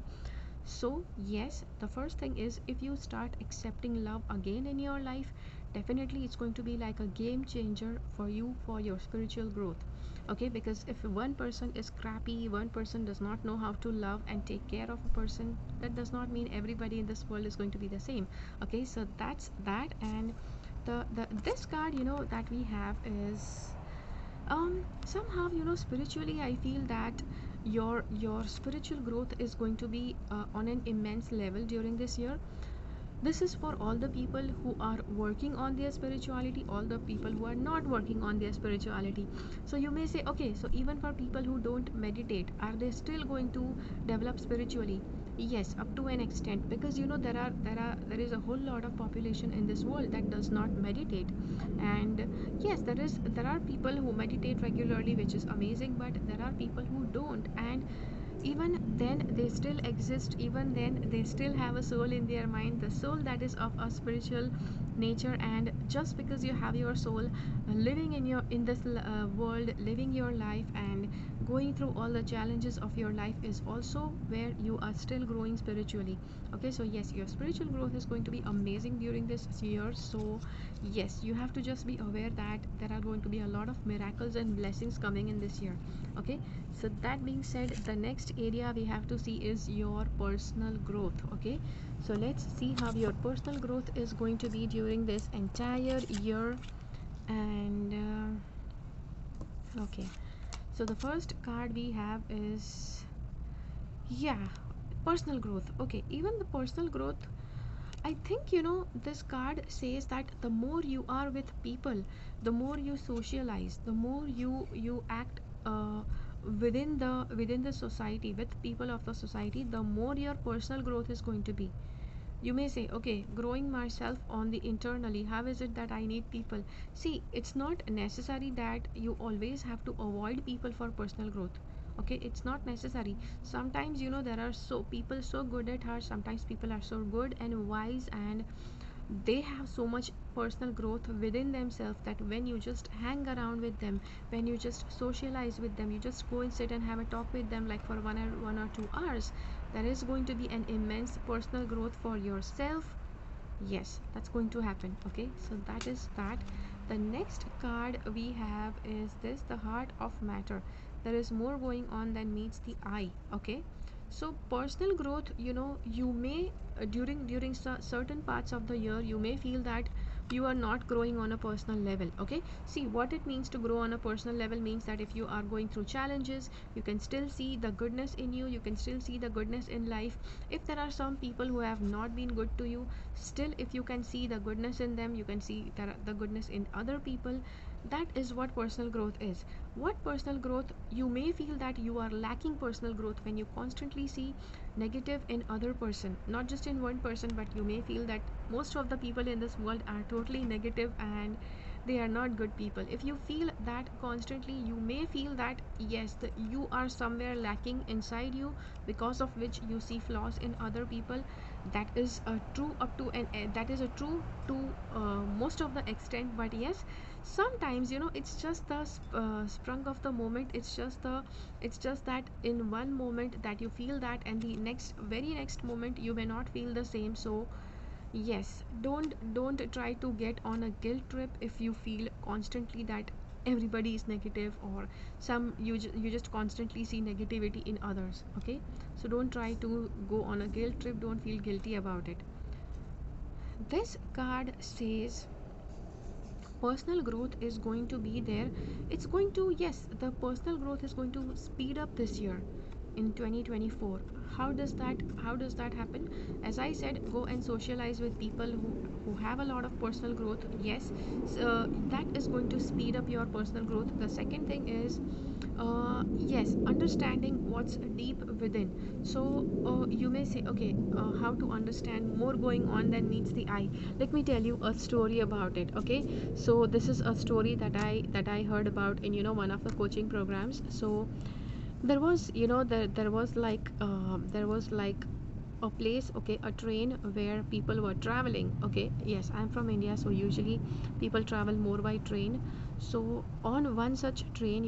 S1: So yes, the first thing is, if you start accepting love again in your life, definitely it's going to be like a game changer for you, for your spiritual growth. Okay, because if one person is crappy, one person does not know how to love and take care of a person, that does not mean everybody in this world is going to be the same. Okay, so that's that. And the this card, you know, that we have is somehow, you know, spiritually I feel that your spiritual growth is going to be on an immense level during this year. This is for all the people who are working on their spirituality, all the people who are not working on their spirituality. So you may say, okay, so even for people who don't meditate, are they still going to develop spiritually? Yes, up to an extent, because you know, there is a whole lot of population in this world that does not meditate. And yes, there are people who meditate regularly, which is amazing, but there are people who don't. And even then they still exist, even then they still have a soul in their mind, the soul that is of a spiritual nature. And just because you have your soul living in this world, living your life and going through all the challenges of your life, is also where you are still growing spiritually. Okay, so yes, your spiritual growth is going to be amazing during this year. So yes, you have to just be aware that there are going to be a lot of miracles and blessings coming in this year. Okay, so that being said, the next area we have to see is your personal growth. Okay, so let's see how your personal growth is going to be during this entire year. And okay, so the first card we have is, yeah, personal growth. Okay, even the personal growth, I think, this card says that the more you are with people, the more you socialize, the more you act within the society, with people of the society, the more your personal growth is going to be. You may say, okay, growing myself on the internally, how is it that I need people? See, it's not necessary that you always have to avoid people for personal growth. Okay, it's not necessary. Sometimes, there are so people so good at heart, sometimes people are so good and wise, and they have so much personal growth within themselves that when you just hang around with them, when you just socialize with them, you just go and sit and have a talk with them like for 1 or 2 hours, there is going to be an immense personal growth for yourself. Yes, that's going to happen. Okay, so that is that. The next card we have is this, the heart of matter. There is more going on than meets the eye. Okay, so personal growth, you may during certain parts of the year, you may feel that you are not growing on a personal level. Okay, see, what it means to grow on a personal level means that if you are going through challenges, you can still see the goodness in you, you can still see the goodness in life. If there are some people who have not been good to you, still if you can see the goodness in them, you can see the goodness in other people. That is what personal growth is. What personal growth, you may feel that you are lacking personal growth when you constantly see negative in other person, not just in one person, but you may feel that most of the people in this world are totally negative and they are not good people. If you feel that constantly, you may feel that yes, you are somewhere lacking inside you, because of which you see flaws in other people. That is true up to, and that is a true to most of the extent. But yes, sometimes, it's just the sprung of the moment. It's just that in one moment that you feel that, and the very next moment you may not feel the same. So yes, don't try to get on a guilt trip if you feel constantly that everybody is negative, or you just constantly see negativity in others. Okay, so don't try to go on a guilt trip, don't feel guilty about it. This card says personal growth is going to be there. It's going to, yes, the personal growth is going to speed up this year in 2024. How does that happen? As I said, go and socialize with people who have a lot of personal growth. Yes, so that is going to speed up your personal growth. The second thing is, yes, understanding what's deep within. So you may say, okay, how to understand more going on than meets the eye. Let me tell you a story about it. Okay, so this is a story that I heard about in one of the coaching programs. So there was, there was like a place, okay, a train where people were traveling. Okay, yes, I'm from India, so usually people travel more by train. So on one such train,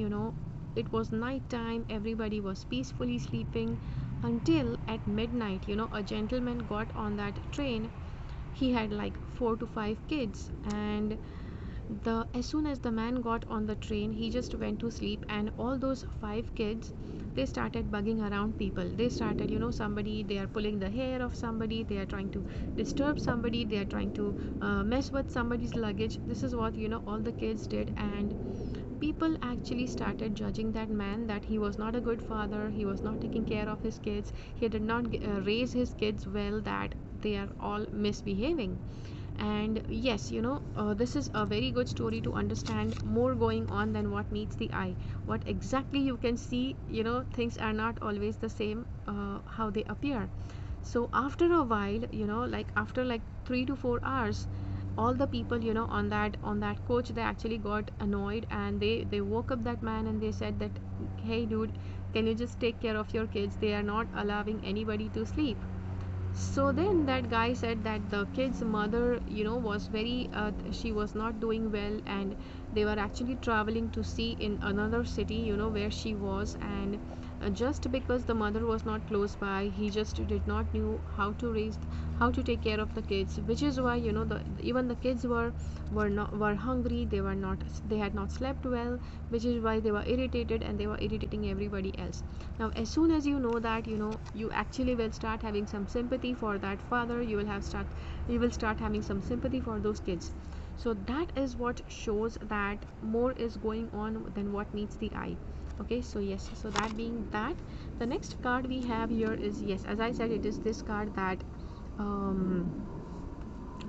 S1: it was night time, everybody was peacefully sleeping, until at midnight, a gentleman got on that train. He had like 4 to 5 kids, and as soon as the man got on the train, he just went to sleep, and all those 5 kids, they started bugging around people. They started, somebody, they are pulling the hair of somebody, they are trying to disturb somebody, they are trying to mess with somebody's luggage. This is what, all the kids did. And people actually started judging that man, that he was not a good father, he was not taking care of his kids, he did not raise his kids well, that they are all misbehaving. And yes, this is a very good story to understand more going on than what meets the eye. What exactly you can see, things are not always the same, how they appear. So after a while, like after like 3 to 4 hours, all the people, on that coach, they actually got annoyed, and they woke up that man, and they said that, hey dude, can you just take care of your kids? They are not allowing anybody to sleep. So then that guy said that the kid's mother, was very she was not doing well, and they were actually traveling to see in another city, where she was. And just because the mother was not close by, he just did not knew how to take care of the kids, which is why, even the kids were hungry. They had not slept well, which is why they were irritated, and they were irritating everybody else. Now as soon as you know that, you actually will start having some sympathy for that father. You will start having some sympathy for those kids. So that is what shows that more is going on than what meets the eye. Okay, so yes, so that being that, the next card we have here is, yes, as I said, it is this card that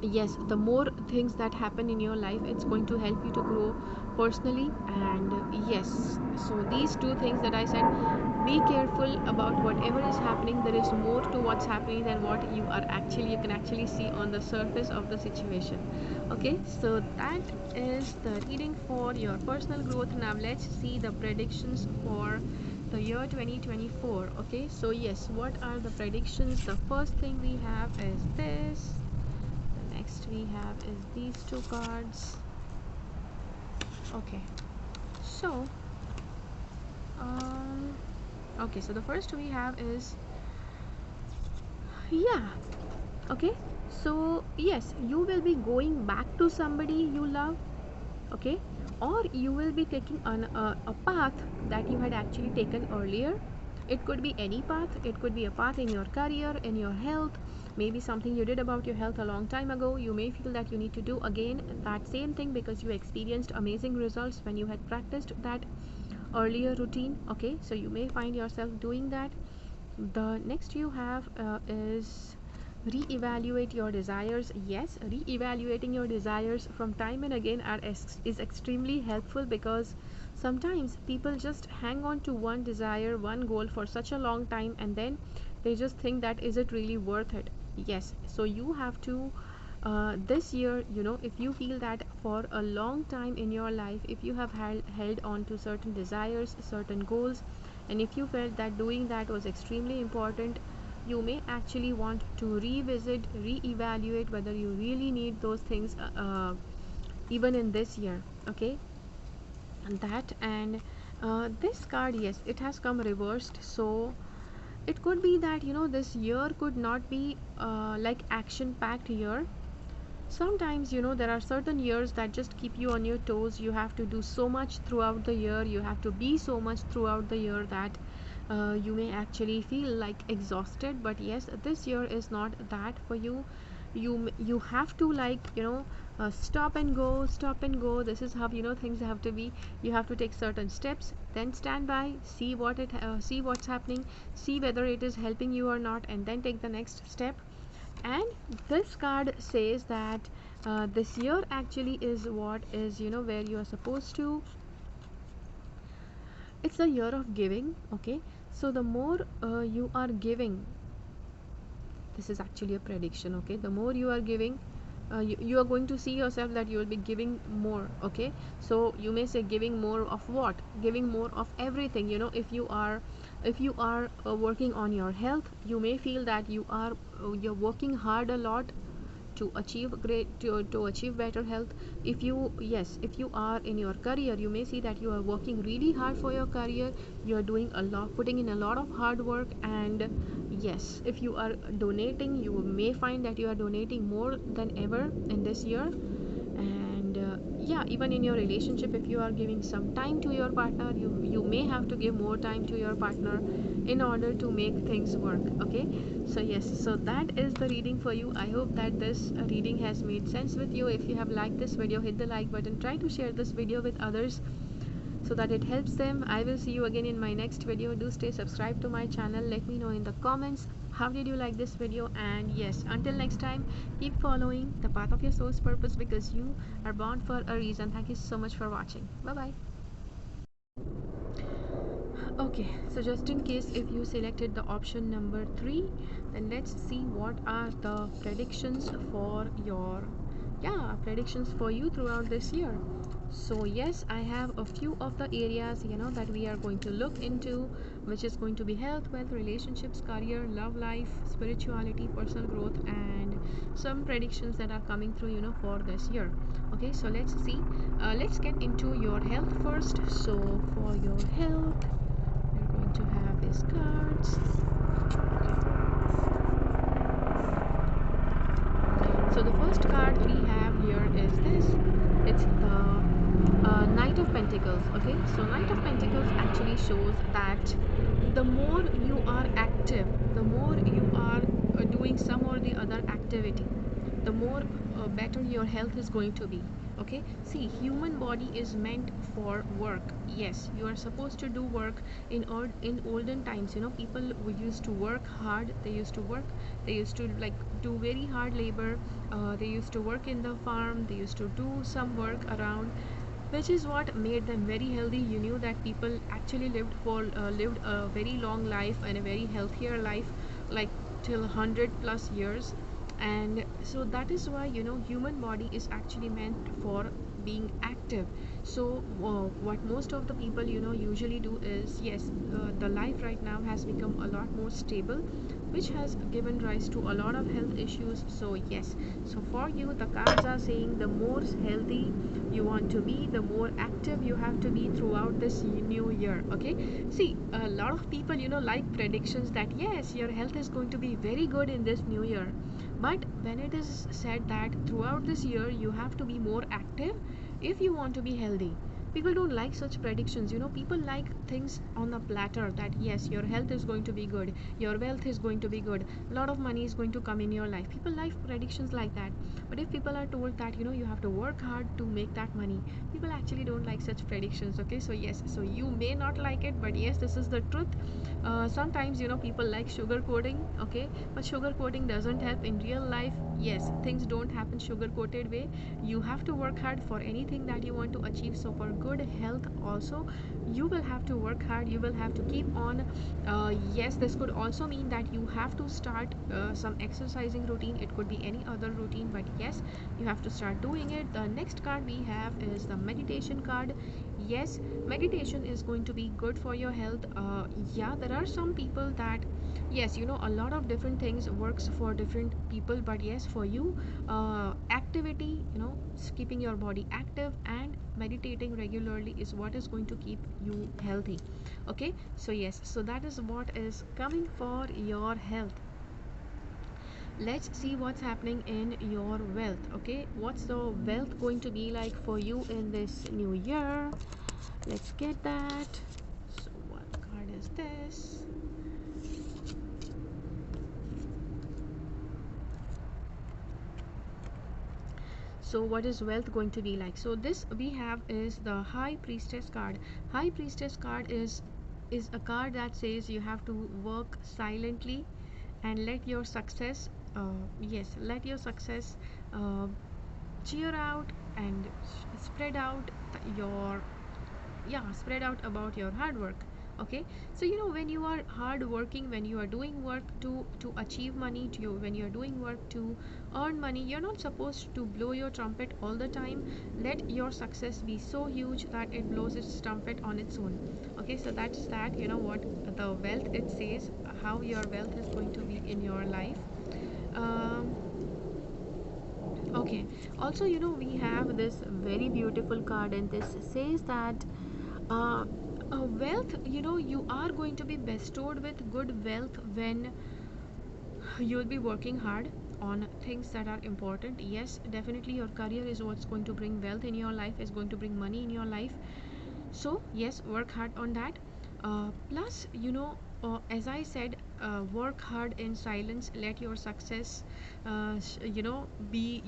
S1: yes, the more things that happen in your life, it's going to help you to grow personally. And yes, so these two things that I said, be careful about whatever is happening. There is more to what's happening than what you can actually see on the surface of the situation. Okay, so that is the reading for your personal growth. Now let's see the predictions for the year 2024. Okay, so yes, what are the predictions? The first thing we have is this. Next we have is these two cards. Okay, so okay, so the first we have is, yeah, okay, so yes, you will be going back to somebody you love. Okay, or you will be taking a path that you had actually taken earlier. It could be any path. It could be a path in your career, in your health, maybe something you did about your health a long time ago. You may feel that you need to do again that same thing because you experienced amazing results when you had practiced that earlier routine. Okay, so you may find yourself doing that. The next you have is reevaluate your desires. Yes, reevaluating your desires from time and again is extremely helpful, because sometimes people just hang on to one desire, one goal for such a long time, and then they just think that, is it really worth it? Yes, so you have to this year, if you feel that for a long time in your life, if you have held on to certain desires, certain goals, and if you felt that doing that was extremely important, you may actually want to revisit, reevaluate whether you really need those things even in this year. Okay, and that, and this card, yes, it has come reversed. So it could be that, this year could not be like action packed year. Sometimes, there are certain years that just keep you on your toes. You have to do so much throughout the year, you have to be so much throughout the year that you may actually feel like exhausted. But yes, this year is not that for you. You have to, like, stop and go, stop and go. This is how, things have to be. You have to take certain steps, then stand by, see what's happening, see whether it is helping you or not, and then take the next step. And this card says that this year actually is what is, where you are supposed to, it's a year of giving. Okay, so the more you are giving, this is actually a prediction. Okay, the more you are giving, you are going to see yourself that you will be giving more. Okay, so you may say, giving more of what? Giving more of everything. If you are working on your health, you may feel that you're working hard a lot to achieve better health. If you are in your career, you may see that you are working really hard for your career. You are doing a lot, putting in a lot of hard work. And yes, if you are donating, you may find that you are donating more than ever in this year. And yeah, even in your relationship, if you are giving some time to your partner, you may have to give more time to your partner in order to make things work. Okay, so yes, so that is the reading for you. I hope that this reading has made sense with you. If you have liked this video, hit the like button, try to share this video with others so that it helps them. I will see you again in my next video. Do stay subscribed to my channel. Let me know in the comments how did you like this video. And yes, until next time, keep following the path of your soul's purpose, because you are born for a reason. Thank you so much for watching. Bye bye. Okay, so just in case if you selected the option number 3, then let's see what are the predictions for your, yeah, predictions for you throughout this year. So yes, I have a few of the areas that we are going to look into, which is going to be health, wealth, relationships, career, love life, spirituality, personal growth, and some predictions that are coming through for this year. Okay, so let's see. Let's get into your health first. So for your health, we're going to have these cards. So the first card we have here is this. It's the Knight of Pentacles. Okay, so Knight of Pentacles actually shows that the more you are active, the more you are doing some or the other activity, the more better your health is going to be. Okay, see, human body is meant for work. Yes, you are supposed to do work. In olden times, people who used to work hard. They used to like do very hard labor. They used to work in the farm. They used to do some work around, which is what made them very healthy. You knew that people actually lived a very long life and a very healthier life, like till 100 plus years. And so that is why human body is actually meant for being active. So what most of the people usually do is, yes, the life right now has become a lot more stable, which has given rise to a lot of health issues. So yes, so for you, the cards are saying the more healthy you want to be, the more active you have to be throughout this new year. Okay, see, a lot of people like predictions that yes, your health is going to be very good in this new year. But when it is said that throughout this year you have to be more active if you want to be healthy, people don't like such predictions. People like things on a platter, that yes, your health is going to be good, your wealth is going to be good, a lot of money is going to come in your life. People like predictions like that. But if people are told that you have to work hard to make that money, people actually don't like such predictions. Okay, so yes, so you may not like it, but yes, this is the truth. Sometimes people like sugar coating. Okay, but sugar coating doesn't help in real life. Yes, things don't happen sugar coated way. You have to work hard for anything that you want to achieve. So for good health also, you will have to work hard, you will have to keep on. Yes, this could also mean that you have to start some exercising routine. It could be any other routine, but yes, you have to start doing it. The next card we have is the meditation card. Yes, meditation is going to be good for your health. Yeah, there are some people that, yes, a lot of different things works for different people, but yes, for you, activity, keeping your body active and meditating regularly is what is going to keep you healthy. Okay, so yes, so that is what is coming for your health. Let's see what's happening in your wealth. Okay, what's the wealth going to be like for you in this new year? Let's get that. So what card is this? So what is wealth going to be like? So this we have is the High Priestess card. High Priestess card is a card that says you have to work silently and let your success, yes, let your success cheer out and spread out your, yeah, spread out about your hard work. Okay, so when you are hard working, when you are doing work to achieve money, to you, when you are doing work to earn money, you're not supposed to blow your trumpet all the time. Let your success be so huge that it blows its trumpet on its own. Okay, so that's that. What the wealth, it says how your wealth is going to be in your life. um, Okay. Also, we have this very beautiful card, and this says that uh, wealth, you are going to be bestowed with good wealth when you'll be working hard on things that are important. Yes, definitely your career is what's going to bring wealth in your life, is going to bring money in your life. So yes, work hard on that. Plus, as I said, work hard in silence. Let your success be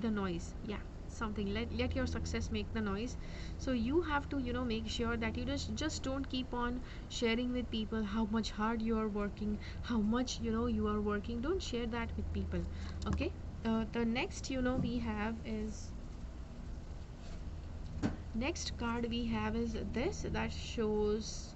S1: the noise. Yeah, something, let your success make the noise. So you have to make sure that you just don't keep on sharing with people how much hard you are working, how much you are working. Don't share that with people. Okay, the next we have is, next card we have is this, that shows,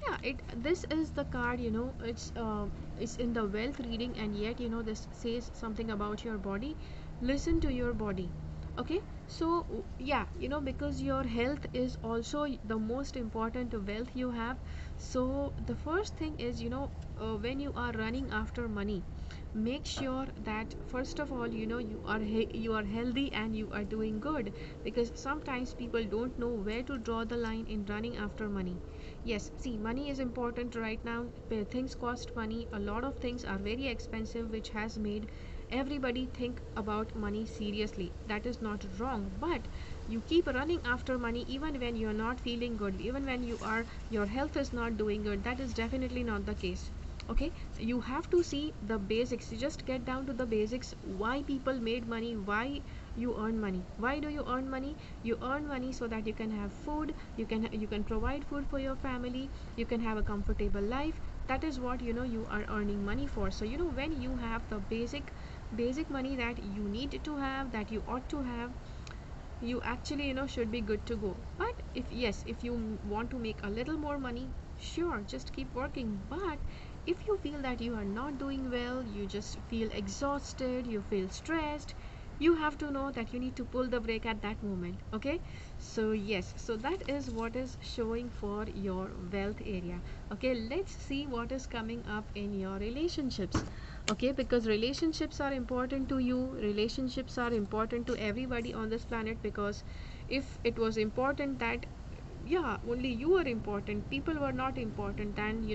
S1: yeah, it this is the card, it's in the wealth reading, and yet this says something about your body. Listen to your body. Okay, so yeah, because your health is also the most important wealth you have. So the first thing is, when you are running after money, make sure that first of all, you are healthy and you are doing good, because sometimes people don't know where to draw the line in running after money. Yes, see, money is important right now. Things cost money, a lot of things are very expensive, which has made everybody think about money seriously. That is not wrong, but you keep running after money even when you're not feeling good, even when your health is not doing good. That is definitely not the case. Okay, you have to see the basics. You just get down to the basics. Why people made money, why you earn money, why do you earn money? You earn money so that you can have food, you can provide food for your family, you can have a comfortable life. That is what you are earning money for. So when you have the basic money that you need to have, that you ought to have, you actually should be good to go. But if you want to make a little more money, sure, just keep working. But if you feel that you are not doing well, you just feel exhausted, you feel stressed, you have to know that you need to pull the brake at that moment. Okay, so yes, so that is what is showing for your wealth area. Okay, let's see what is coming up in your relationships. Okay, because relationships are important to you, relationships are important to everybody on this planet. Because if it was important that, yeah, only you are important, people were not important, then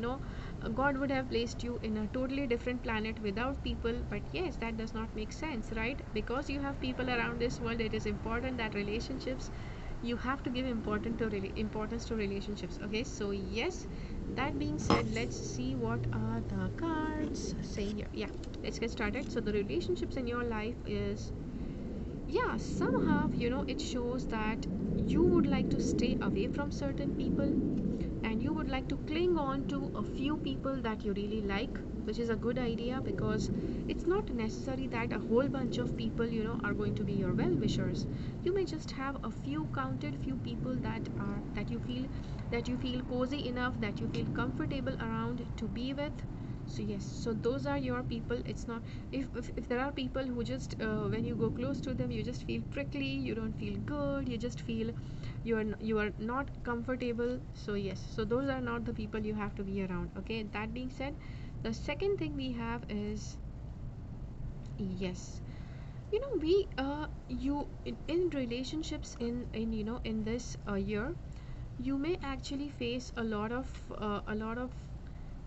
S1: God would have placed you in a totally different planet without people. But yes, that does not make sense, right? Because you have people around this world, it is important that relationships, you have to give importance to relationships. Okay, so yes, that being said, let's see what are the cards saying here. Yeah, let's get started. So the relationships in your life is, yeah, somehow it shows that you would like to stay away from certain people, and you would like to cling on to a few people that you really like, which is a good idea. Because it's not necessary that a whole bunch of people are going to be your well wishers. You may just have a few counted few people that you feel cozy enough, that you feel comfortable around to be with. So yes, so those are your people. It's not, if there are people who just when you go close to them, you just feel prickly, you don't feel good, you just feel you are not comfortable. So yes, so those are not the people you have to be around. Okay, that being said, the second thing we have is, yes, we you in relationships, in this year, you may actually face a lot of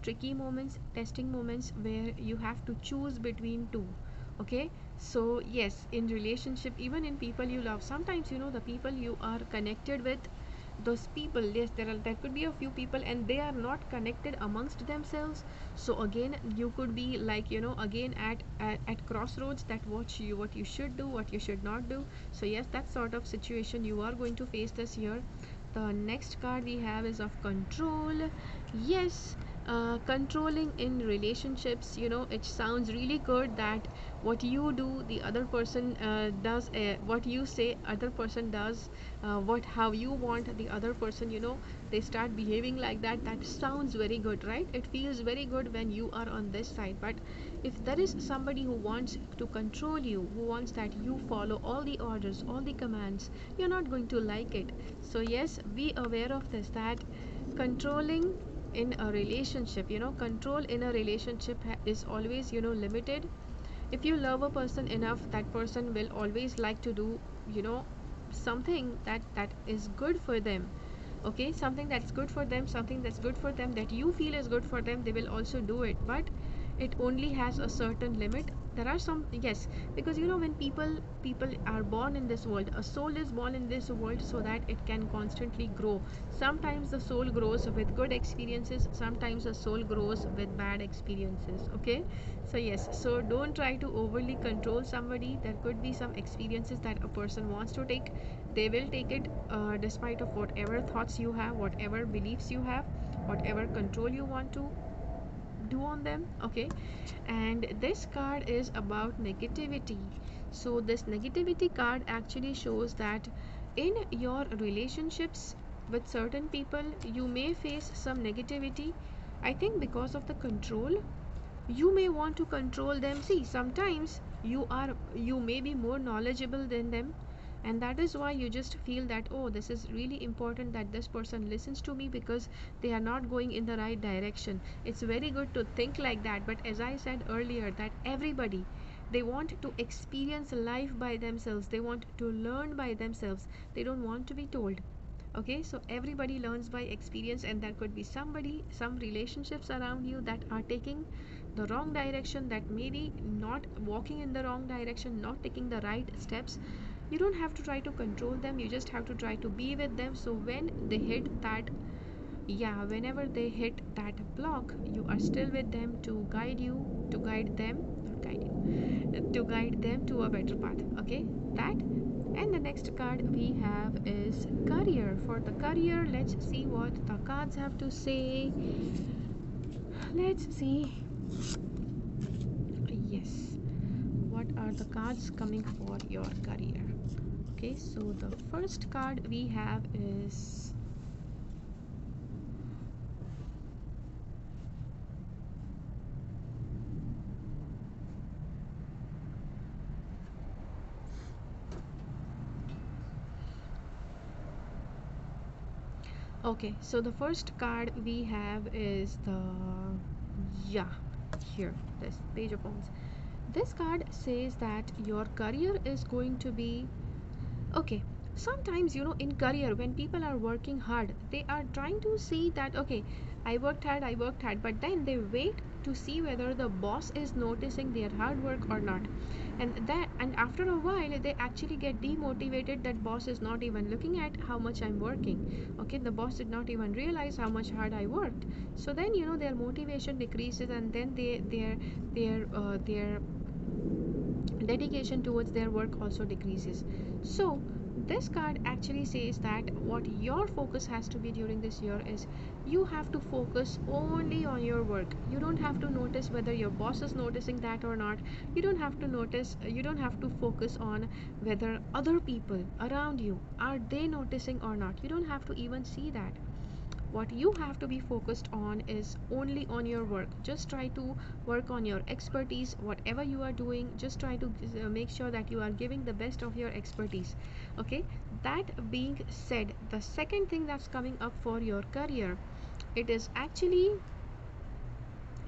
S1: tricky moments, testing moments, where you have to choose between two. Okay, so yes, in relationship, even in people you love, sometimes the people you are connected with, those people, yes, there could be a few people and they are not connected amongst themselves. So again, you could be like, again at crossroads, that what you should do, what you should not do. So yes, that sort of situation you are going to face this year. The next card we have is of control. Yes, controlling in relationships, it sounds really good that what you do the other person does, what you say other person does, what how you want the other person, they start behaving like that. That sounds very good, right? It feels very good when you are on this side. But if there is somebody who wants to control you, who wants that you follow all the orders, all the commands, you're not going to like it. So yes, be aware of this, that controlling in a relationship, control in a relationship is always limited. If you love a person enough, that person will always like to do something that is good for them. Okay, something that's good for them, something that's good for them, that you feel is good for them, they will also do it. But it only has a certain limit. There are some, yes, because when people are born in this world, a soul is born in this world so that it can constantly grow. Sometimes the soul grows with good experiences, sometimes the soul grows with bad experiences. Okay, so yes, so don't try to overly control somebody. There could be some experiences that a person wants to take, they will take it, despite of whatever thoughts you have, whatever beliefs you have, whatever control you want to do on them. Okay, and this card is about negativity. So this negativity card actually shows that in your relationships with certain people, you may face some negativity. I think because of the control, you may want to control them. See, sometimes you may be more knowledgeable than them, and that is why you just feel that, oh, this is really important that this person listens to me because they are not going in the right direction. It's very good to think like that, but as I said earlier, that everybody, they want to experience life by themselves, they want to learn by themselves, they don't want to be told. Okay, so everybody learns by experience, and there could be somebody, some relationships around you that are taking the wrong direction, that maybe not walking in the wrong direction, not taking the right steps. You don't have to try to control them, you just have to try to be with them. So when they hit that, yeah, whenever they hit that block, you are still with them to guide you, to guide them, not guide you, to guide them to a better path. Okay, that. And the next card we have is career. For the career, let's see what the cards have to say. Let's see, yes, what are the cards coming for your career. Okay, so the first card we have is okay, so the first card we have is the, yeah, here, this Page of Wands. This card says that your career is going to be okay. Sometimes, in career, when people are working hard, they are trying to see that, okay, I worked hard, but then they wait to see whether the boss is noticing their hard work or not. And after a while, they actually get demotivated, that boss is not even looking at how much I'm working. Okay, the boss did not even realize how much hard I worked. So then, their motivation decreases, and then their dedication towards their work also decreases. So this card actually says that what your focus has to be during this year is, you have to focus only on your work. You don't have to notice whether your boss is noticing that or not. You don't have to focus on whether other people around you are they noticing or not. You don't have to even see that. What you have to be focused on is only on your work. Just try to work on your expertise. Whatever you are doing, just try to make sure that you are giving the best of your expertise. Okay, that being said, the second thing that's coming up for your career, it is actually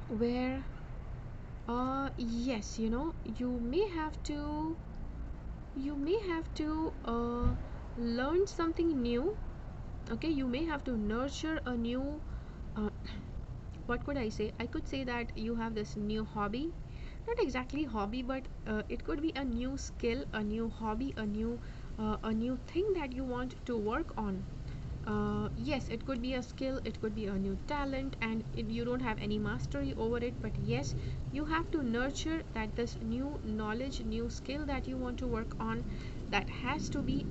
S1: where yes, you may have to learn something new. Okay, you may have to nurture a new uh, what could I say? I could say that you have this new hobby, not exactly hobby, but it could be a new skill, a new hobby, a new thing that you want to work on. Yes, it could be a skill, it could be a new talent, and you don't have any mastery over it, but yes, you have to nurture that, this new knowledge, new skill that you want to work on, that has to be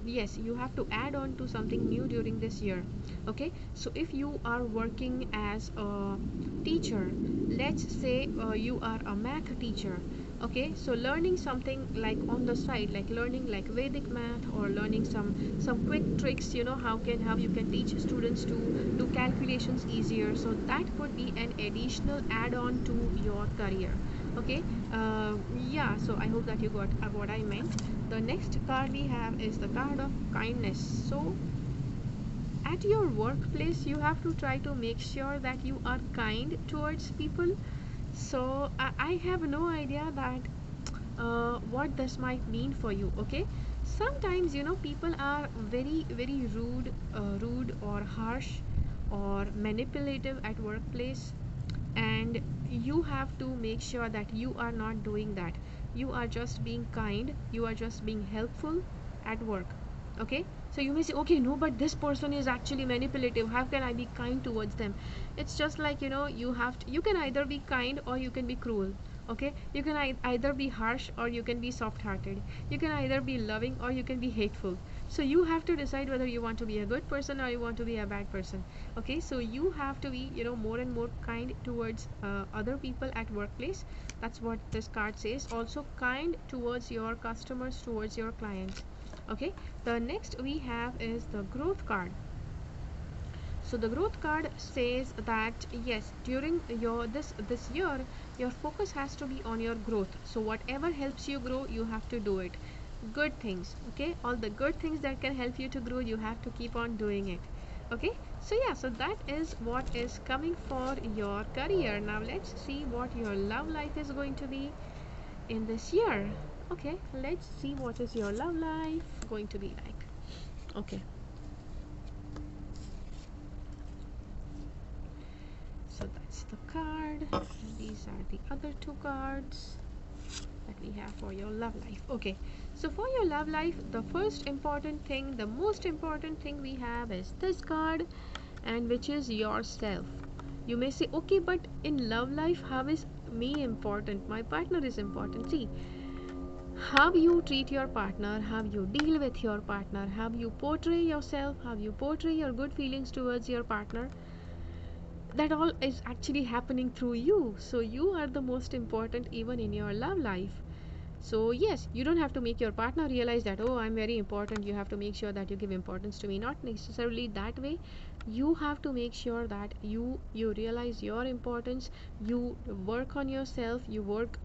S1: yes, you have to add on to something new during this year. Okay, so if you are working as a teacher, let's say you are a math teacher. Okay, so learning something like on the side, like learning like Vedic math, or learning some quick tricks, how you can teach students to do calculations easier. So that could be an additional add-on to your career. Okay, yeah, so I hope that you got what I meant. The next card we have is the card of kindness. So at your workplace, you have to try to make sure that you are kind towards people. So I have no idea that what this might mean for you. Okay, sometimes people are very very rude or harsh or manipulative at workplace, and you have to make sure that you are not doing that. You are just being kind, you are just being helpful at work. Okay, so you may say, okay, no, but this person is actually manipulative, how can I be kind towards them? It's just like, you can either be kind or you can be cruel. Okay, you can either be harsh or you can be soft hearted. You can either be loving or you can be hateful. So you have to decide whether you want to be a good person or you want to be a bad person. Okay, so you have to be more and more kind towards other people at workplace. That's what this card says. Also kind towards your customers, towards your clients. Okay, the next we have is the growth card. So the growth card says that yes, during your this year, your focus has to be on your growth. So whatever helps you grow, you have to do it. good things. Okay, all the good things that can help you to grow, you have to keep on doing it. Okay, so yeah, so that is what is coming for your career. Now let's see what your love life is going to be in this year. Okay, let's see what is your love life going to be like. Okay, so that's the card, and these are the other two cards that we have for your love life. Okay, so for your love life, the first important thing, the most important thing we have is this card, and which is yourself. You may say, okay, but in love life, how is me important? My partner is important. See, how you treat your partner, how you deal with your partner, how you portray yourself, how you portray your good feelings towards your partner, that all is actually happening through you. So you are the most important even in your love life. So yes, you don't have to make your partner realize that, oh, I'm very important, you have to make sure that you give importance to me. Not necessarily that way. You have to make sure that you realize your importance, you work on yourself, you work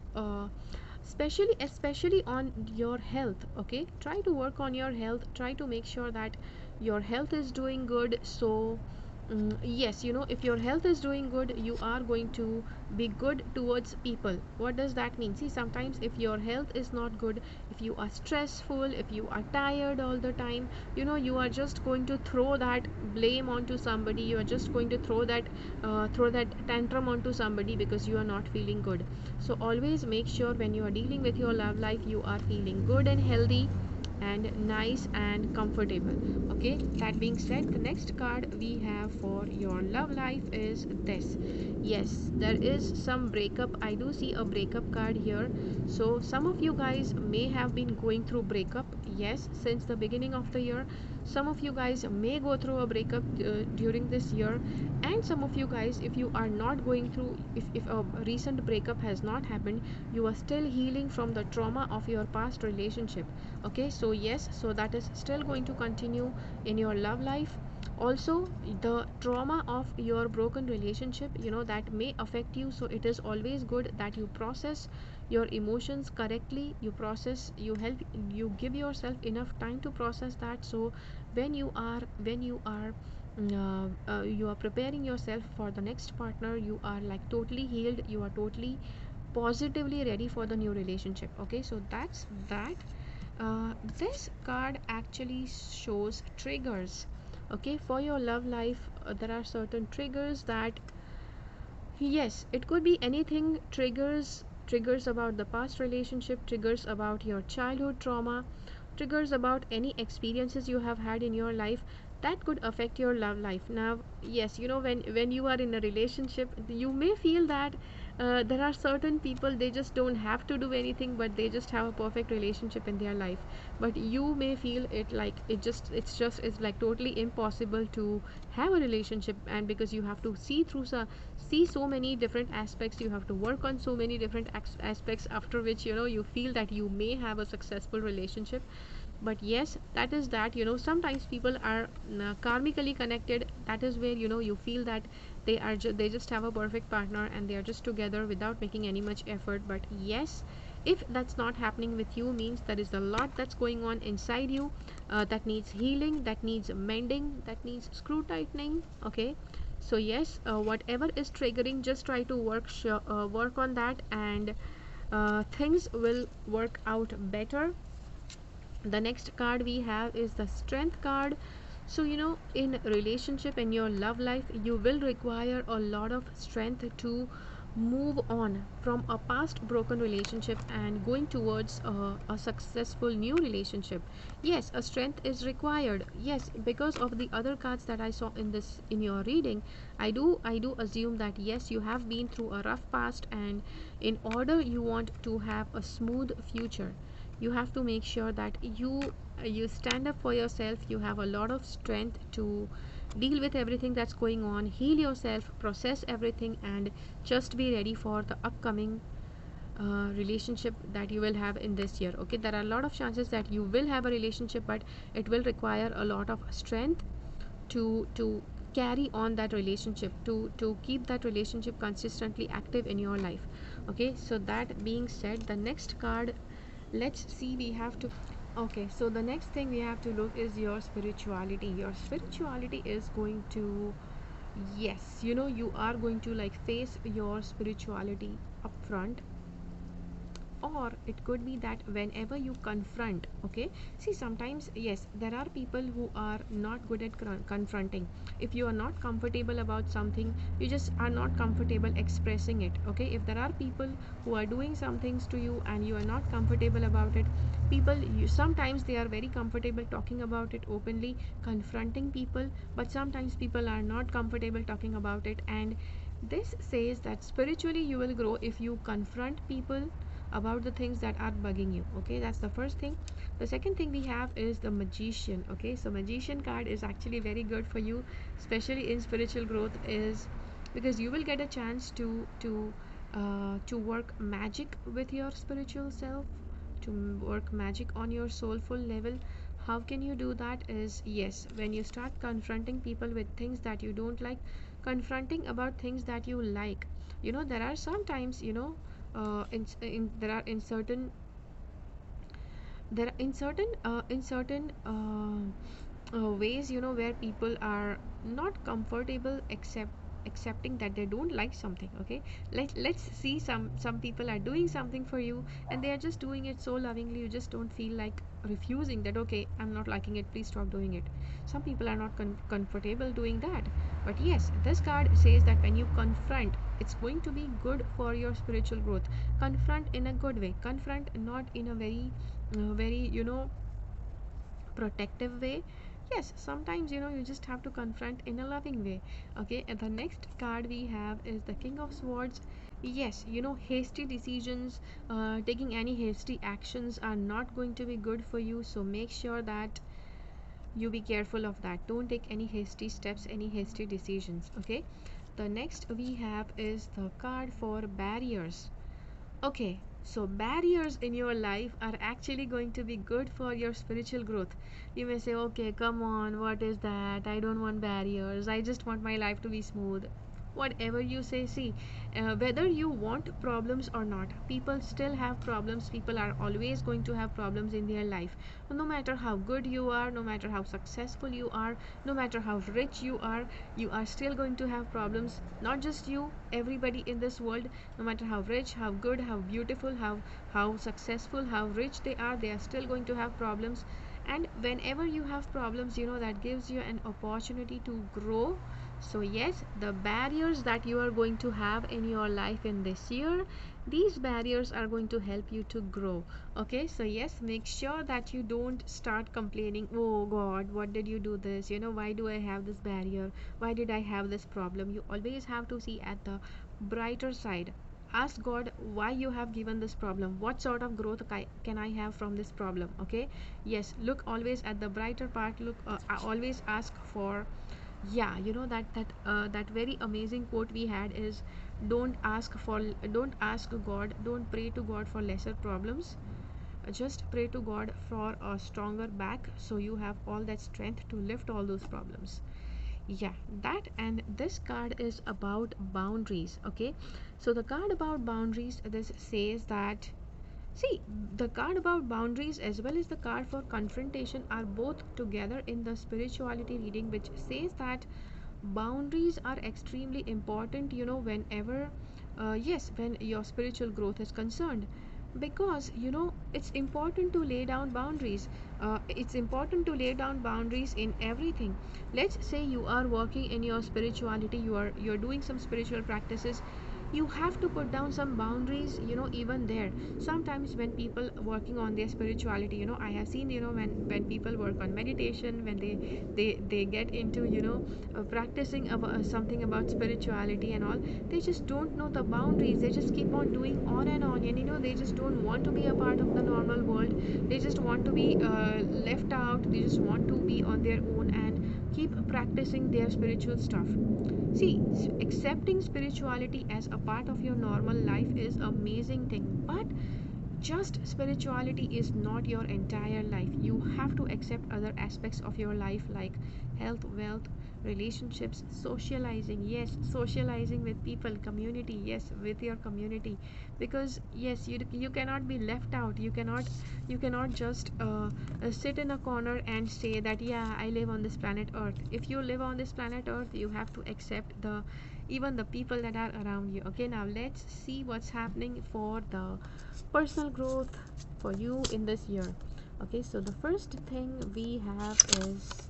S1: especially on your health. Okay, try to work on your health, try to make sure that your health is doing good. So yes, if your health is doing good, you are going to be good towards people. What does that mean? See, sometimes if your health is not good, if you are stressful, if you are tired all the time, you are just going to throw that blame onto somebody, you are just going to throw that tantrum onto somebody because you are not feeling good. So always make sure when you are dealing with your love life, you are feeling good and healthy and nice and comfortable. Okay, that being said, the next card we have for your love life is this. Yes, there is some breakup. I do see a breakup card here. So some of you guys may have been going through breakup. Yes, since the beginning of the year, some of you guys may go through a breakup during this year, and some of you guys, if you are not going through, if a recent breakup has not happened, you are still healing from the trauma of your past relationship. Okay, so yes, so that is still going to continue in your love life. Also, the trauma of your broken relationship, that may affect you. So it is always good that you process your emotions correctly, you give yourself enough time to process that. So when you are preparing yourself for the next partner, you are like totally healed, you are totally positively ready for the new relationship. Okay, so that's that. This card actually shows triggers. Okay, for your love life, there are certain triggers that, yes, it could be anything. Triggers about the past relationship, triggers about your childhood trauma, triggers about any experiences you have had in your life that could affect your love life. Now yes, when you are in a relationship, you may feel that there are certain people, they just don't have to do anything, but they just have a perfect relationship in their life. But you may feel it like it's like totally impossible to have a relationship, and because you have to see so many different aspects, you have to work on so many different aspects, after which you feel that you may have a successful relationship. But yes, that is that. Sometimes people are karmically connected. That is where you feel that they just have a perfect partner and they are just together without making any much effort. But yes, if that's not happening with you, means there is a lot that's going on inside you, that needs healing, that needs mending, that needs screw tightening. Okay, so yes, whatever is triggering, just try to work on that, and things will work out better. The next card we have is the strength card. So in relationship, in your love life, you will require a lot of strength to move on from a past broken relationship and going towards a successful new relationship. Yes, a strength is required. Yes, because of the other cards that I saw in your reading, I do assume that yes, you have been through a rough past, and in order you want to have a smooth future, you have to make sure that you stand up for yourself, you have a lot of strength to deal with everything that's going on, heal yourself, process everything, and just be ready for the upcoming relationship that you will have in this year. Okay, there are a lot of chances that you will have a relationship, but it will require a lot of strength to carry on that relationship, to keep that relationship consistently active in your life. Okay, so that being said, the next card, let's see, we have to Okay, so the next thing we have to look is your spirituality. Your spirituality is going to, yes, you are going to like face your spirituality up front, or it could be that whenever you confront, okay, see, sometimes, yes, there are people who are not good at confronting. If you are not comfortable about something, you just are not comfortable expressing it, okay. If there are people who are doing some things to you and you are not comfortable about it, sometimes they are very comfortable talking about it openly, confronting people, but sometimes people are not comfortable talking about it. And this says that spiritually you will grow if you confront people about the things that are bugging you, okay. That's the first thing. The second thing we have is the magician, okay. So magician card is actually very good for you, especially in spiritual growth, is because you will get a chance to work magic with your spiritual self, to work magic on your soulful level. How can you do that is, yes, when you start confronting people with things that you don't like, confronting about things that you like. There are sometimes, there are in certain ways, where people are not comfortable accepting that they don't like something, okay. Let's see, some people are doing something for you and they are just doing it so lovingly, you just don't feel like refusing that, okay, I'm not liking it, please stop doing it. Some people are not comfortable doing that. But yes, this card says that when you confront, it's going to be good for your spiritual growth. Confront in a good way, confront not in a very protective way. Yes, sometimes, you just have to confront in a loving way, okay. And the next card we have is the King of Swords. Yes, hasty decisions, taking any hasty actions are not going to be good for you, so make sure that you be careful of that. Don't take any hasty steps, any hasty decisions, okay. The next we have is the card for barriers. Okay, so barriers in your life are actually going to be good for your spiritual growth. You may say, okay, come on, what is that? I don't want barriers. I just want my life to be smooth. Whatever you say, see, whether you want problems or not, people still have problems. People are always going to have problems in their life. No matter how good you are, no matter how successful you are, no matter how rich you are still going to have problems. Not just you, everybody in this world, no matter how rich, how good, how beautiful, how successful, how rich they are still going to have problems. And whenever you have problems, that gives you an opportunity to grow. So yes, the barriers that you are going to have in your life in this year, these barriers are going to help you to grow, okay. So yes, make sure that you don't start complaining, oh god, what did you do this, why do I have this barrier, why did I have this problem. You always have to see at the brighter side. Ask God why you have given this problem, what sort of growth can I have from this problem, okay. Yes, look always at the brighter part. Look, always ask for, yeah, that very amazing quote we had is, don't ask God, don't pray to God for lesser problems, just pray to God for a stronger back, so you have all that strength to lift all those problems. Yeah, that. And this card is about boundaries, okay. So the card about boundaries, this says that, see, the card about boundaries as well as the card for confrontation are both together in the spirituality reading, which says that boundaries are extremely important, whenever, yes, when your spiritual growth is concerned. Because, it's important to lay down boundaries. It's important to lay down boundaries in everything. Let's say you are working in your spirituality, you're doing some spiritual practices, you have to put down some boundaries, even there. Sometimes when people working on their spirituality, I have seen, when people work on meditation, when they get into, practicing about something about spirituality and all, they just don't know the boundaries. They just keep on doing on and on, and they just don't want to be a part of the normal world. They just want to be left out. They just want to be on their own and keep practicing their spiritual stuff. See, accepting spirituality as a part of your normal life is amazing thing, but just spirituality is not your entire life. You have to accept other aspects of your life, like health, wealth, relationships, socializing. Yes, socializing with people, community. Yes, with your community, because yes, you cannot be left out. You cannot just sit in a corner and say that, yeah, I live on this planet earth. If you live on this planet earth, you have to accept the even the people that are around you. Okay, now let's see what's happening for the personal growth for you in this year. Okay, so the first thing we have is,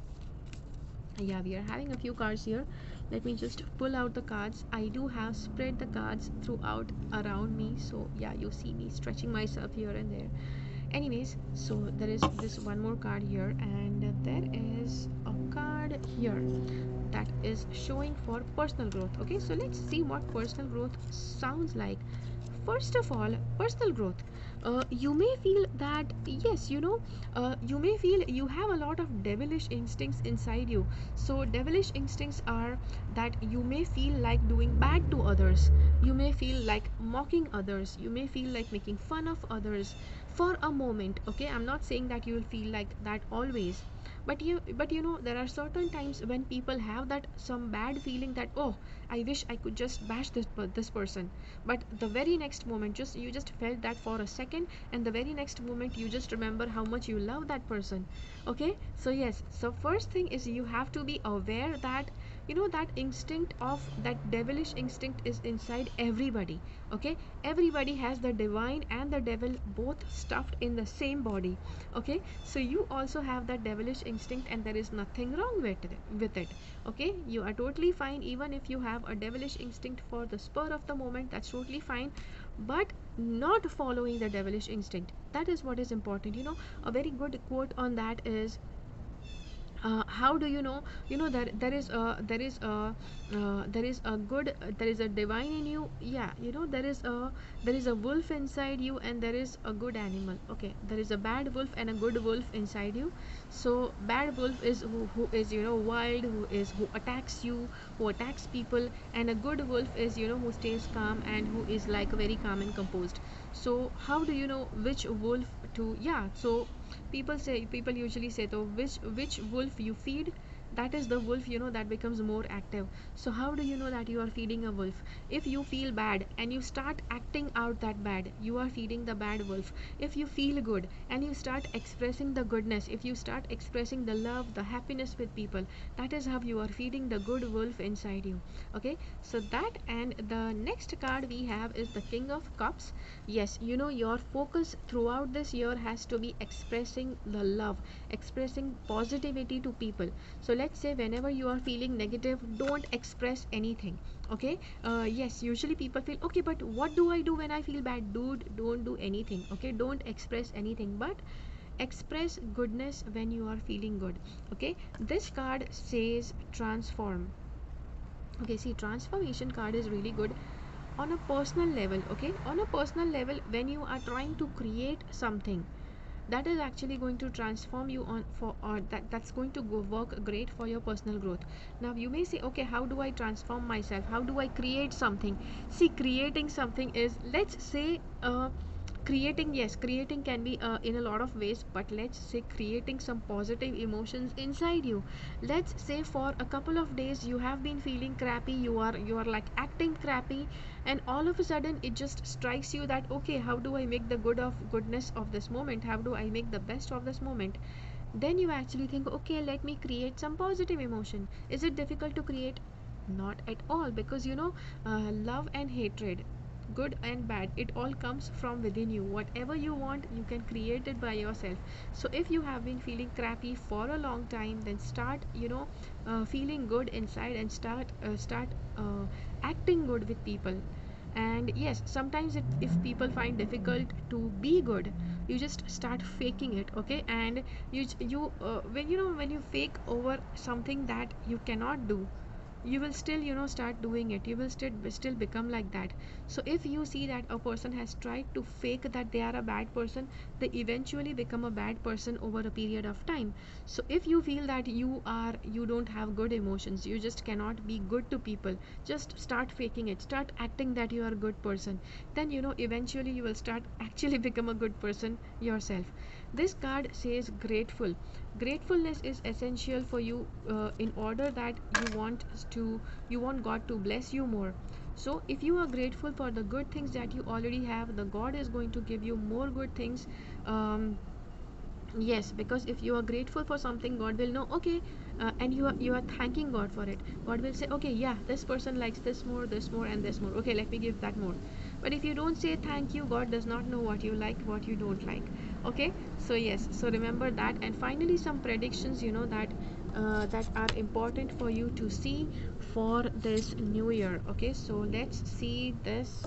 S1: yeah, we are having a few cards here. Let me just pull out the cards. I do have spread the cards throughout around me, so yeah, you see me stretching myself here and there. Anyways, so there is this one more card here, and there is a card here that is showing for personal growth. Okay, so let's see what personal growth sounds like. First of all, personal growth, you may feel that, yes, you may feel you have a lot of devilish instincts inside you. So devilish instincts are that you may feel like doing bad to others, you may feel like mocking others, you may feel like making fun of others for a moment. Okay, I'm not saying that you will feel like that always, but there are certain times when people have that some bad feeling that, oh, I wish I could just bash this person. But the very next moment, you just felt that for a second, and the very next moment you just remember how much you love that person. Okay, so yes, so first thing is you have to be aware that, that instinct of that devilish instinct is inside everybody. Okay, everybody has the divine and the devil both stuffed in the same body. Okay, so you also have that devilish instinct, and there is nothing wrong with it. Okay, you are totally fine even if you have a devilish instinct for the spur of the moment. That's totally fine, but not following the devilish instinct, that is what is important. A very good quote on that is, how do you know, that there is a divine in you. Yeah, there is a wolf inside you, and there is a good animal. Okay, there is a bad wolf and a good wolf inside you. So bad wolf is who is, wild, who attacks you, who attacks people, and a good wolf is, who stays calm and who is like very calm and composed. So how do you know which wolf to, yeah, so people usually say, though, which wolf you feed, that is the wolf, that becomes more active. So how do you know that you are feeding a wolf? If you feel bad and you start acting out that bad, you are feeding the bad wolf. If you feel good and you start expressing the goodness, if you start expressing the love, the happiness with people, that is how you are feeding the good wolf inside you. Okay, so that, and the next card we have is the King of Cups. Yes, your focus throughout this year has to be expressing the love, expressing positivity to people. So let's say whenever you are feeling negative, don't express anything. Okay, yes, usually people feel, okay, but what do I do when I feel bad? Dude, don't do anything. Okay, don't express anything, but express goodness when you are feeling good. Okay, this card says transform. Okay, see, transformation card is really good on a personal level. Okay, on a personal level, when you are trying to create something, that is actually going to transform you on for, or that's going to go work great for your personal growth. Now you may say, okay, how do I transform myself? How do I create something? See, creating something is, let's say, creating, yes, creating can be in a lot of ways, but let's say creating some positive emotions inside you. Let's say for a couple of days you have been feeling crappy, you are like acting crappy, and all of a sudden it just strikes you that, okay, how do I make the goodness of this moment? How do I make the best of this moment? Then you actually think, okay, let me create some positive emotion. Is it difficult to create? Not at all, because love and hatred, good and bad, it all comes from within you. Whatever you want, you can create it by yourself. So if you have been feeling crappy for a long time, then start, feeling good inside, and start acting good with people. And yes, sometimes if people find difficult to be good, you just start faking it. Okay, and you when you fake over something that you cannot do, you will still, start doing it. You will still become like that. So if you see that a person has tried to fake that they are a bad person, they eventually become a bad person over a period of time. So if you feel that you don't have good emotions, you just cannot be good to people, just start faking it, start acting that you are a good person, then eventually you will start actually become a good person yourself. This card says grateful. Gratefulness is essential for you, in order that you want God to bless you more. So if you are grateful for the good things that you already have, the God is going to give you more good things. Yes, because if you are grateful for something, God will know, okay, and you are thanking God for it. God will say, okay, yeah, this person likes this more and this more, okay, let me give that more. But if you don't say thank you, God does not know what you like, what you don't like. Okay, so yes, so remember that. And finally, some predictions, that are important for you to see for this new year. Okay, so let's see this.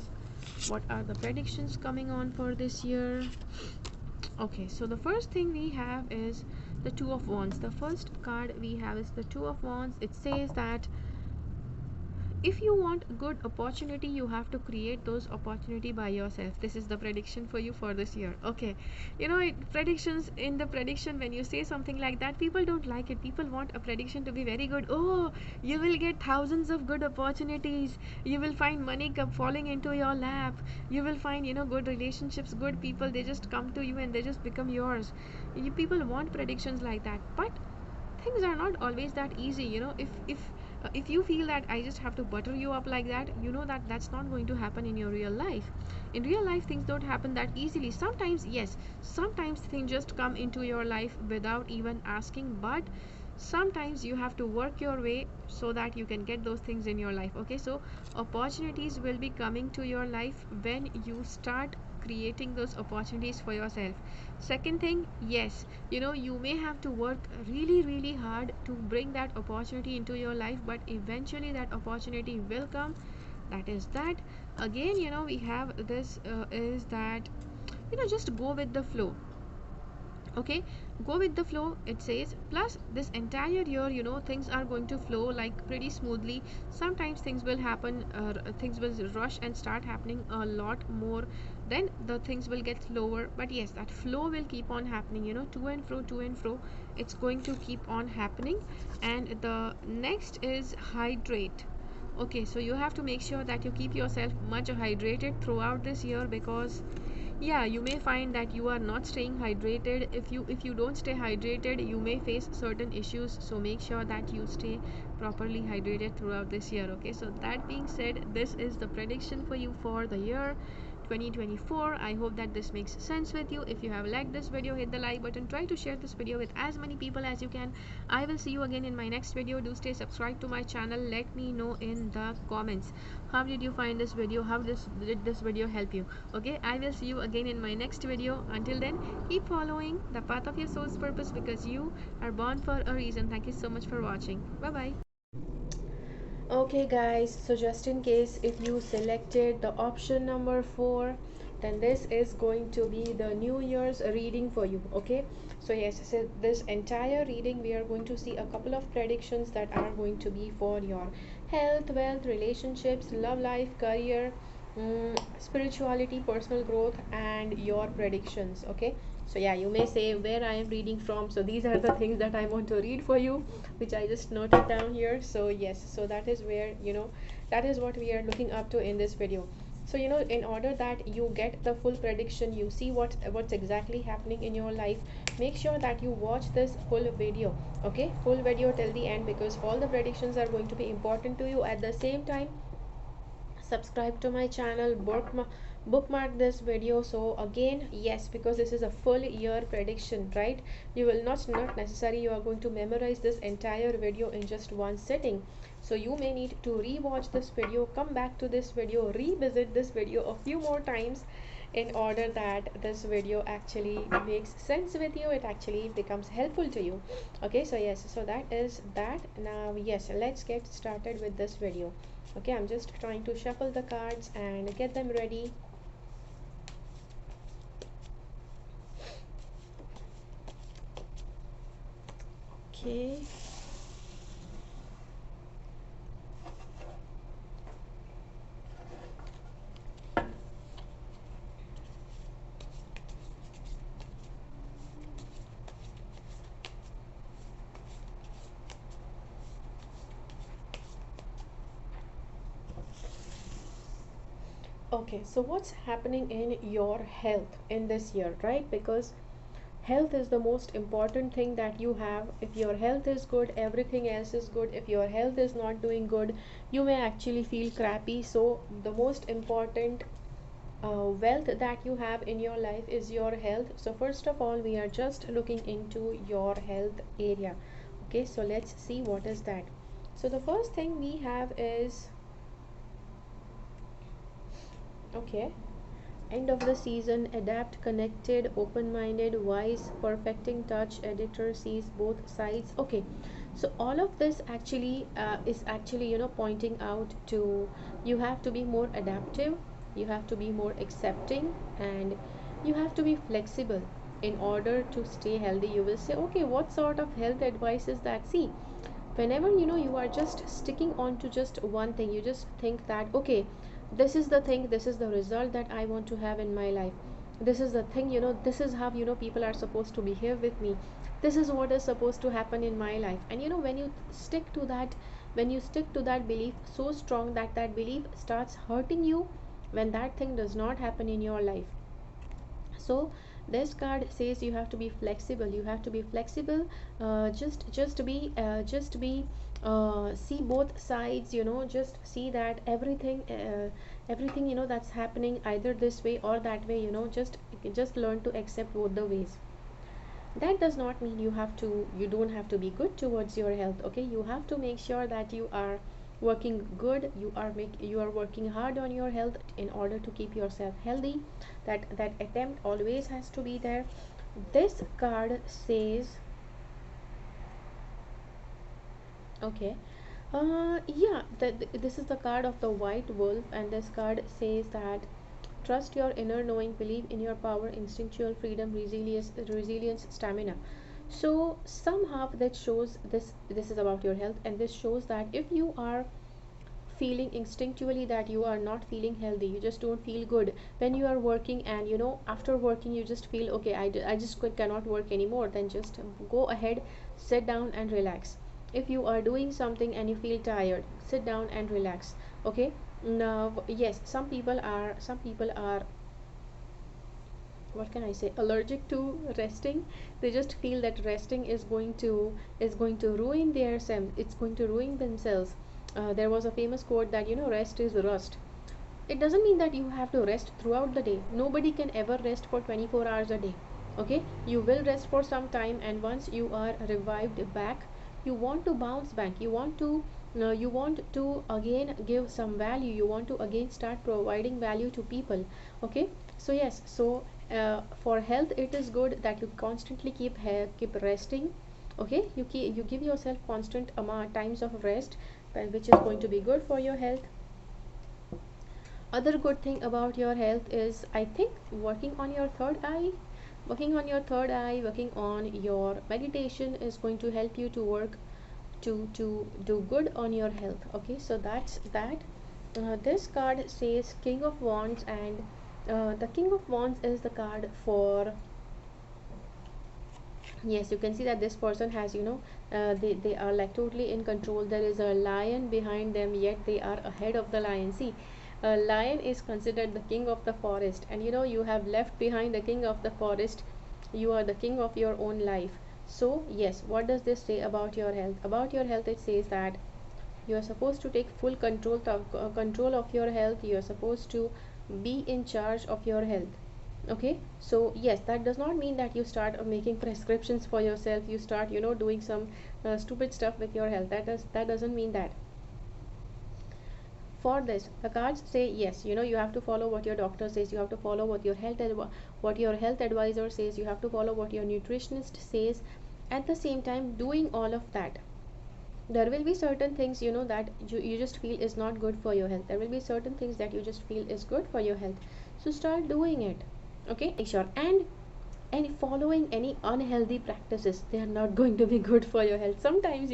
S1: What are the predictions coming on for this year? Okay, so the first thing we have is the Two of Wands. The first card we have is the Two of Wands. It says that if you want good opportunity, you have to create those opportunity by yourself. This is the prediction for you for this year. Okay, predictions, in the prediction, when you say something like that, people don't like it. People want a prediction to be very good. Oh, you will get thousands of good opportunities, you will find money falling into your lap, you will find good relationships, good people, they just come to you and they just become yours. People want predictions like that, but things are not always that easy. If you feel that I just have to butter you up like that, that that's not going to happen in your real life. In real life, things don't happen that easily. Sometimes, yes, sometimes things just come into your life without even asking, but sometimes you have to work your way so that you can get those things in your life. Okay, so opportunities will be coming to your life when you start creating those opportunities for yourself. Second thing, yes, you may have to work really really hard to bring that opportunity into your life, but eventually that opportunity will come. That is that. Again, we have this, is that just go with the flow. Okay, go with the flow, it says. Plus this entire year, things are going to flow like pretty smoothly. Sometimes things will happen, things will rush and start happening a lot more, then the things will get slower, but yes, that flow will keep on happening, to and fro, to and fro. It's going to keep on happening. And the next is hydrate. Okay, so you have to make sure that you keep yourself much hydrated throughout this year, because yeah, you may find that you are not staying hydrated. If you don't stay hydrated, you may face certain issues, so make sure that you stay properly hydrated throughout this year. Okay, so that being said, this is the prediction for you for the year 2024. I hope that this makes sense with you. If you have liked this video, hit the like button, try to share this video with as many people as you can. I will see you again in my next video. Do stay subscribed to my channel. Let me know in the comments, how did you find this video, how did this video help you. Okay, I will see you again in my next video. Until then, keep following the path of your soul's purpose, because you are born for a reason. Thank you so much for watching. Bye bye. Okay guys, so just in case if you selected the option number 4, then this is going to be the New Year's reading for you. Okay, so yes, so this entire reading we are going to see a couple of predictions that are going to be for your health, wealth, relationships, love life, career, spirituality, personal growth, and your predictions. Okay, so yeah, you may say where I am reading from. So these are the things that I want to read for you, which I just noted down here. So yes, so that is where, that is what we are looking up to in this video. So in order that you get the full prediction, you see what's exactly happening in your life, make sure that you watch this full video. Okay, full video till the end, because all the predictions are going to be important to you. At the same time, subscribe to my channel, bookmark this video. So again, yes, because this is a full year prediction, right? You will not necessary you are going to memorize this entire video in just one sitting. So you may need to rewatch this video, come back to this video, revisit this video a few more times, in order that this video actually makes sense with you, it actually becomes helpful to you. Okay, so yes, so that is that. Now yes, let's get started with this video. Okay, I'm just trying to shuffle the cards and get them ready. Okay, Okay, so what's happening in your health in this year, right? Because health is the most important thing that you have. If your health is good, everything else is good. If your health is not doing good, you may actually feel crappy. So the most important wealth that you have in your life is your health. So first of all, we are just looking into your health area. Okay, so let's see what is that. So the first thing we have is, okay, end of the season, adapt, connected, open-minded, wise, perfecting touch, editor sees both sides. Okay, so all of this actually is actually, pointing out to, you have to be more adaptive, you have to be more accepting, and you have to be flexible in order to stay healthy. You will say, okay, what sort of health advice is that? See, whenever you are just sticking on to just one thing, you just think that, okay, this is the thing, this is the result that I want to have in my life, this is the thing, this is how people are supposed to behave with me, this is what is supposed to happen in my life. And when you stick to that, when you stick to that belief so strong that that belief starts hurting you when that thing does not happen in your life. So this card says you have to be flexible, you have to be flexible. Just be see both sides, just see that everything that's happening either this way or that way, just learn to accept both the ways. That does not mean you don't have to be good towards your health. Okay, you have to make sure that you are working good, you are working hard on your health in order to keep yourself healthy. That attempt always has to be there. This card says, okay, yeah, this is the card of the white wolf, and this card says that trust your inner knowing, believe in your power, instinctual freedom, resilience, stamina. So somehow that shows this is about your health, and this shows that if you are feeling instinctually that you are not feeling healthy, you just don't feel good when you are working, and after working you just feel, okay, I just cannot work anymore, then just go ahead, sit down and relax. If you are doing something and you feel tired, sit down and relax. Okay, now yes, some people are, what can I say, allergic to resting. They just feel that resting is going to ruin their self, it's going to ruin themselves. There was a famous quote that, rest is rust. It doesn't mean that you have to rest throughout the day. Nobody can ever rest for 24 hours a day. Okay, you will rest for some time, and once you are revived back, you want to bounce back, you want to again give some value, you want to again start providing value to people. Okay, so yes, so for health it is good that you constantly keep resting. Okay, you give yourself constant amount times of rest, which is going to be good for your health. Other good thing about your health is, I think, working on your third eye, working on your meditation is going to help you to work to do good on your health. Okay, so that's that. This card says King of Wands, and the King of Wands is the card for, yes, you can see that this person has, they are like totally in control. There is a lion behind them, yet they are ahead of the lion. See, a lion is considered the king of the forest, and you have left behind the king of the forest. You are the king of your own life. So yes, what does this say about your health? About your health, it says that you are supposed to take full control of your health. You are supposed to be in charge of your health. Okay, so yes, that does not mean that you start making prescriptions for yourself, you start doing some stupid stuff with your health. That doesn't mean that. For this, the cards say, yes, you have to follow what your doctor says, you have to follow what your health advisor says, you have to follow what your nutritionist says. At the same time, doing all of that, there will be certain things, that you just feel is not good for your health. There will be certain things that you just feel is good for your health, so start doing it. Okay, make sure. And following any unhealthy practices, they are not going to be good for your health. Sometimes,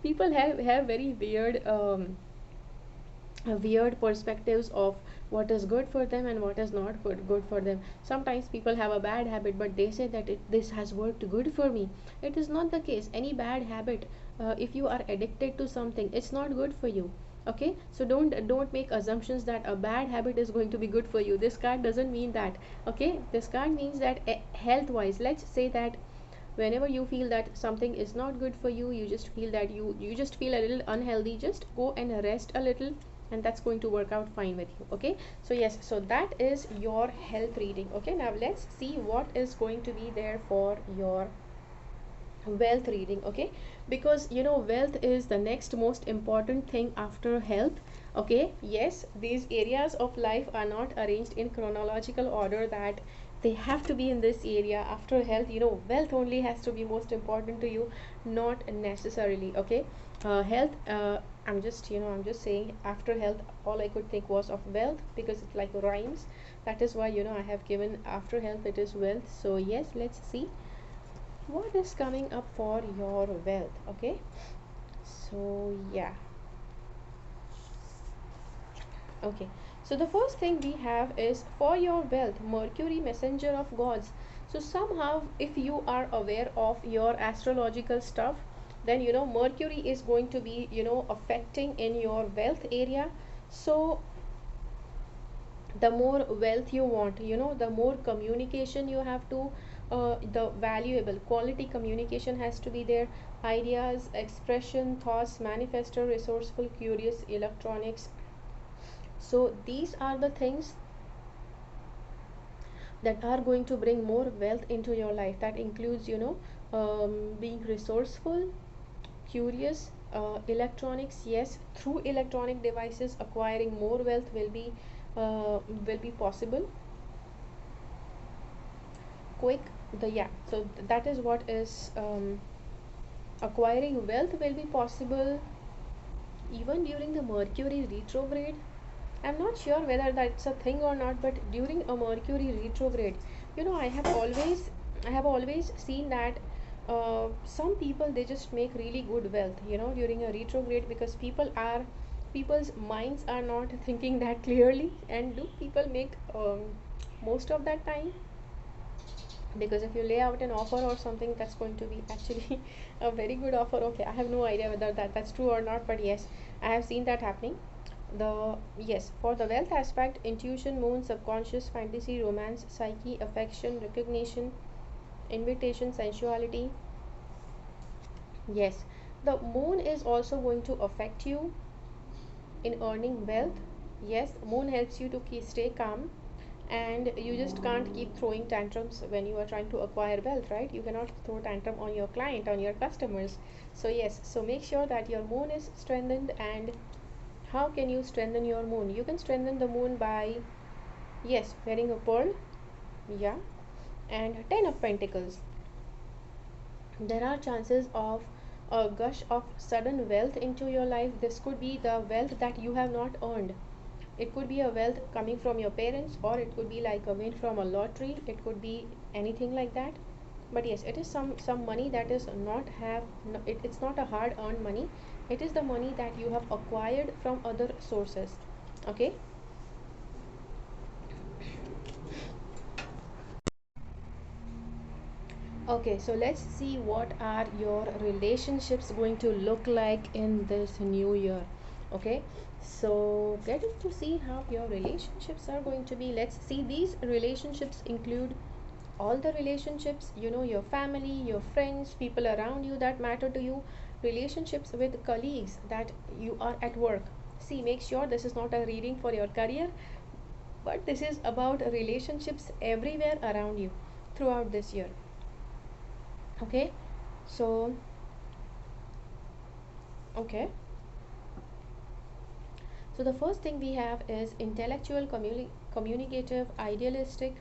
S1: people have very weird perspectives of what is good for them and what is not good for them. Sometimes people have a bad habit, but they say that this has worked good for me. It is not the case. Any bad habit, if you are addicted to something, it's not good for you. Okay, so don't make assumptions that a bad habit is going to be good for you. This card doesn't mean that. Okay, this card means that health wise, let's say that whenever you feel that something is not good for you, you just feel that you just feel a little unhealthy, just go and rest a little, and that's going to work out fine with you. Okay, so yes, so that is your health reading. Okay, now let's see what is going to be there for your wealth reading. Okay, because you know wealth is the next most important thing after health. Okay, yes, these areas of life are not arranged in chronological order that they have to be in this area after health. You know, wealth only has to be most important to you, not necessarily. Okay, health, I'm just saying after health all I could think was of wealth because it like rhymes. That is why, you know, I have given after health it is wealth. So yes, let's see what is coming up for your wealth. Okay, so yeah. Okay, so the first thing we have is for your wealth, Mercury, messenger of gods. So somehow if you are aware of your astrological stuff, then you know Mercury is going to be, you know, affecting in your wealth area. So the more wealth you want, you know, the more communication you have to, the valuable quality communication has to be there. Ideas, expression, thoughts, manifesto, resourceful, curious, electronics. So these are the things that are going to bring more wealth into your life. That includes, you know, being resourceful, curious, electronics. Yes, through electronic devices acquiring more wealth will be possible. Quick, the yeah, so that is what is, acquiring wealth will be possible even during the Mercury retrograde. I'm not sure whether that's a thing or not, but during a Mercury retrograde, you know, I have always seen that some people they just make really good wealth, you know, during a retrograde because people's minds are not thinking that clearly. And do people make most of that time? Because if you lay out an offer or something, that's going to be actually a very good offer. Okay, I have no idea whether that's true or not, but yes, I have seen that happening. The Yes, for the wealth aspect, intuition, moon, subconscious, fantasy, romance, psyche, affection, recognition, invitation, sensuality. Yes, the moon is also going to affect you in earning wealth. Yes, moon helps you to stay calm, and you just can't keep throwing tantrums when you are trying to acquire wealth, right? You cannot throw tantrum on your client, on your customers. So yes, so make sure that your moon is strengthened. And how can you strengthen your moon? You can strengthen the moon by, yes, wearing a pearl. Yeah, and 10 of pentacles. There are chances of a gush of sudden wealth into your life. This could be the wealth that you have not earned. It could be a wealth coming from your parents, or it could be like a win from a lottery. It could be anything like that. But yes, it is some money that is not have no, it's not a hard earned money. It is the money that you have acquired from other sources. Okay, okay, so let's see what are your relationships going to look like in this new year. Okay, so getting to see how your relationships are going to be. Let's see, these relationships include all the relationships, you know, your family, your friends, people around you that matter to you, relationships with colleagues that you are at work. See, make sure this is not a reading for your career, but this is about relationships everywhere around you throughout this year. Okay, so okay, so the first thing we have is intellectual, communicative, idealistic.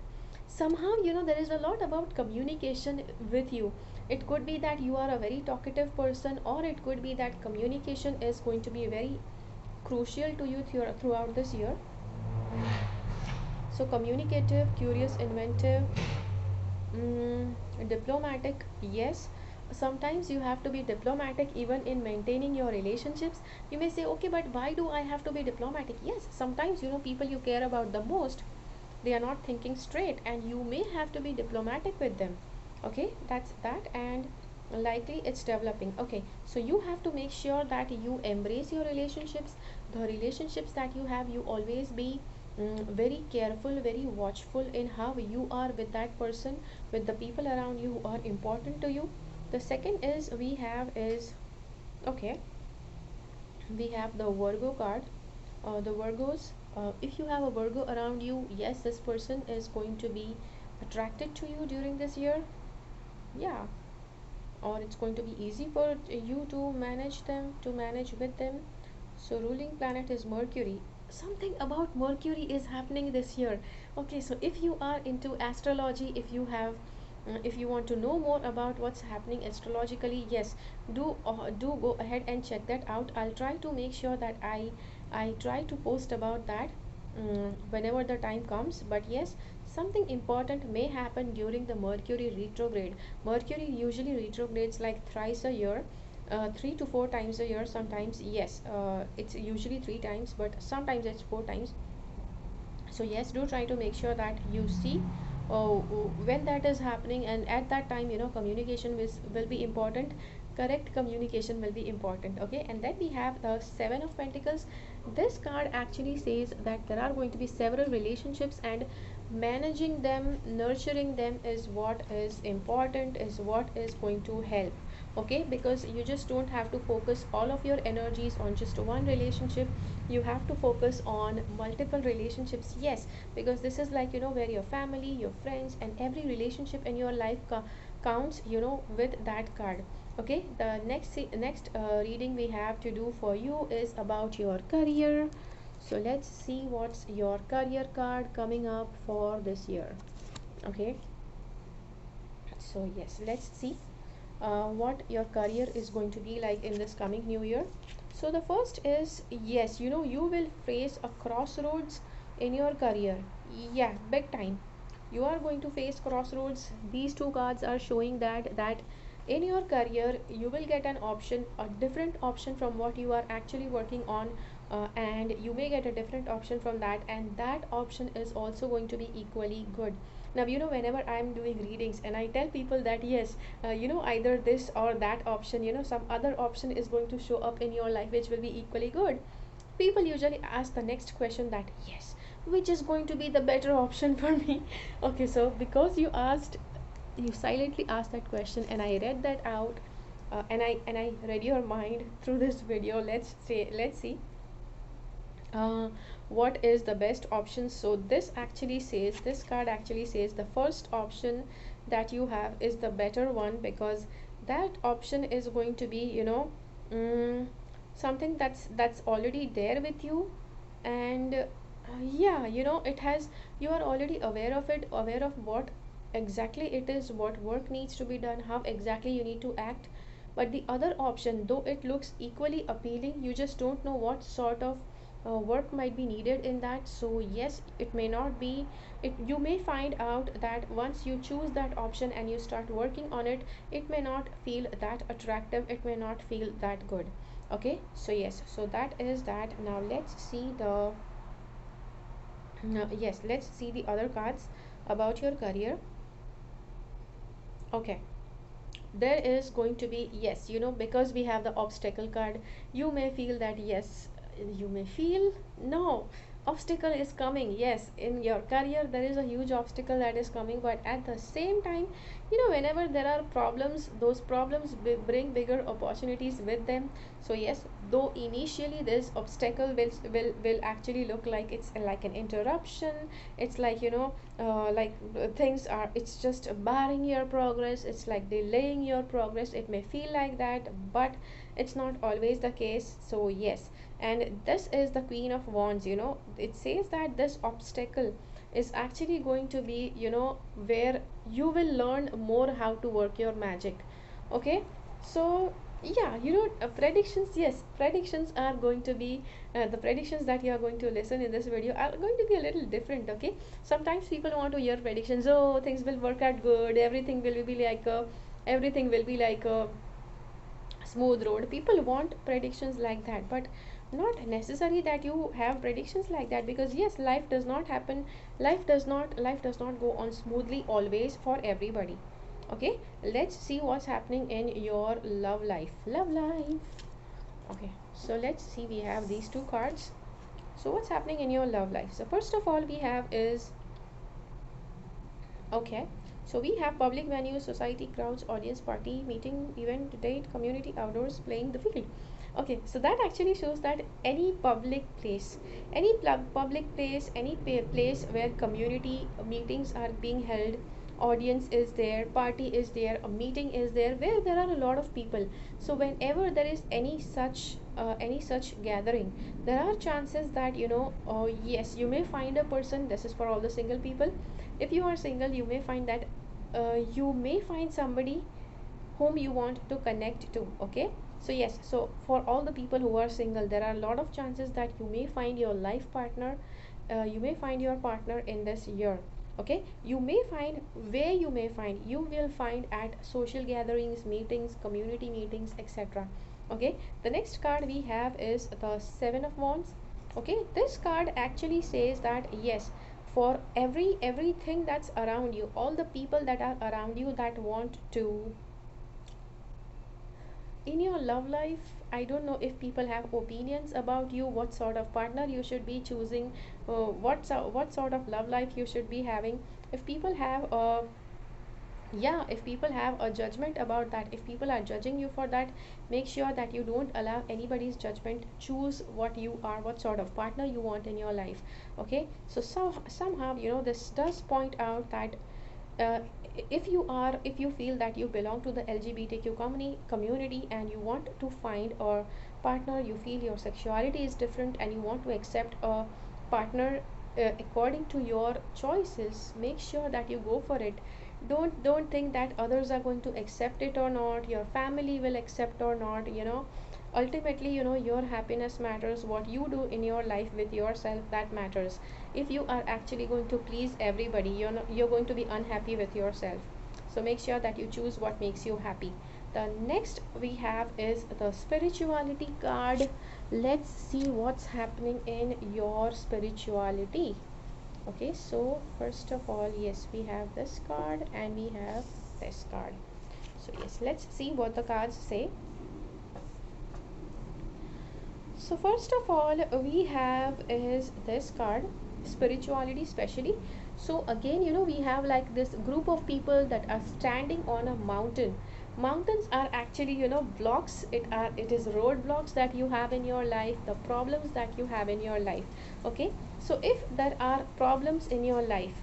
S1: Somehow, you know, there is a lot about communication with you. It could be that you are a very talkative person, or it could be that communication is going to be very crucial to you throughout this year. So communicative, curious, inventive, diplomatic, yes. Sometimes you have to be diplomatic even in maintaining your relationships. You may say, okay, but why do I have to be diplomatic? Yes, sometimes, you know, people you care about the most, they are not thinking straight, and you may have to be diplomatic with them. Okay, that's that. And likely it's developing. Okay, so you have to make sure that you embrace your relationships, the relationships that you have. You always be very careful, very watchful in how you are with that person, with the people around you who are important to you. The second is we have is, okay, we have the Virgo card. The Virgos, if you have a Virgo around you, yes, this person is going to be attracted to you during this year. Yeah, or it's going to be easy for you to manage them, to manage with them. So ruling planet is Mercury. Something about Mercury is happening this year. Okay, so if you are into astrology, if you have if you want to know more about what's happening astrologically, yes, do go ahead and check that out. I'll try to make sure that I try to post about that whenever the time comes. But yes, something important may happen during the Mercury retrograde. Mercury usually retrogrades like thrice a year, 3 to 4 times a year. Sometimes, yes, it's usually 3 times, but sometimes it's 4 times. So yes, do try to make sure that you see when that is happening, and at that time, communication will be important. Correct communication will be important. Okay, and then we have the Seven of Pentacles. This card actually says that there are going to be several relationships, and managing them, nurturing them is what is important, is what is going to help. Okay, because you just don't have to focus all of your energies on just one relationship. You have to focus on multiple relationships. Yes, because this is like, where your family, your friends, and every relationship in your life counts, with that card. Okay, the next reading we have to do for you is about your career. So let's see what's your career card coming up for this year. Okay, so yes, let's see what your career is going to be like in this coming new year. So the first is, yes, you will face a crossroads in your career. Yeah, big time. You are going to face crossroads. These two cards are showing that in your career you will get an option, a different option from what you are actually working on, and you may get a different option from that, and that option is also going to be equally good. Now, whenever I'm doing readings and I tell people that yes, either this or that option, some other option is going to show up in your life which will be equally good, people usually ask the next question that yes, which is going to be the better option for me. Okay, so because you silently asked that question, and I read that out, and I read your mind through this video. Let's see what is the best option. So this card actually says the first option that you have is the better one, because that option is going to be, mm, something that's already there with you. And yeah, it has, you are already aware of it, aware of what exactly it is, what work needs to be done, how exactly you need to act. But the other option, though it looks equally appealing, you just don't know what sort of work might be needed in that. So yes, it may not be it, you may find out that once you choose that option and you start working on it, it may not feel that attractive, it may not feel that good. Okay, so yes, so that is that. Now let's see the yes, let's see the other cards about your career. Okay, there is going to be, yes, because we have the obstacle card, you may feel that yes, you may feel, no, obstacle is coming. Yes, in your career there is a huge obstacle that is coming, but at the same time, whenever there are problems, those problems bring bigger opportunities with them. So yes, though initially this obstacle will actually look like it's like an interruption, it's like, things are, it's just barring your progress, it's like delaying your progress, it may feel like that, but it's not always the case. So yes, and this is the Queen of Wands. It says that this obstacle is actually going to be, where you will learn more how to work your magic. Okay, so yeah, predictions, yes, predictions are going to be the predictions that you are going to listen in this video are going to be a little different. Okay, sometimes people want to hear predictions, oh, things will work out good, everything will be like a smooth road. People want predictions like that, but not necessary that you have predictions like that, because yes, life does not go on smoothly always for everybody. Okay, let's see what's happening in your love life. Okay, so let's see, we have these two cards. So what's happening in your love life? So first of all, we have is, okay, so we have public venues, society, crowds, audience, party, meeting, event, date, community, outdoors, playing the field. Okay, so that actually shows that any public place, any public place, any place where community meetings are being held, audience is there, party is there, a meeting is there, where there are a lot of people. So whenever there is any such gathering, there are chances that, yes, you may find a person. This is for all the single people. If you are single, you may find that you may find somebody whom you want to connect to. Okay, so yes, so for all the people who are single, there are a lot of chances that you may find your life partner, you may find your partner in this year. Okay, you may find, where you may find, you will find at social gatherings, meetings, community meetings, etc. Okay, the next card we have is the Seven of Wands. Okay, this card actually says that yes, for everything that's around you, all the people that are around you that want to, in your love life, I don't know if people have opinions about you, what sort of partner you should be choosing, what sort of love life you should be having. If people have a, yeah, if people have a judgment about that, if people are judging you for that, make sure that you don't allow anybody's judgment. Choose what you are, what sort of partner you want in your life. Okay, so somehow, this does point out that uh, if you feel that you belong to the LGBTQ community and you want to find a partner, you feel your sexuality is different and you want to accept a partner according to your choices, make sure that you go for it. Don't think that others are going to accept it or not, your family will accept or not. Ultimately, your happiness matters. What you do in your life with yourself, that matters. If you are actually going to please everybody, you're going to be unhappy with yourself. So make sure that you choose what makes you happy. The next we have is the spirituality card. Let's see what's happening in your spirituality. Okay, so first of all, yes, we have this card and we have this card. So yes, let's see what the cards say. So first of all, we have is this card, spirituality specially. So again, we have like this group of people that are standing on a mountain. Mountains are actually, blocks. It is roadblocks that you have in your life, the problems that you have in your life. Okay, so if there are problems in your life,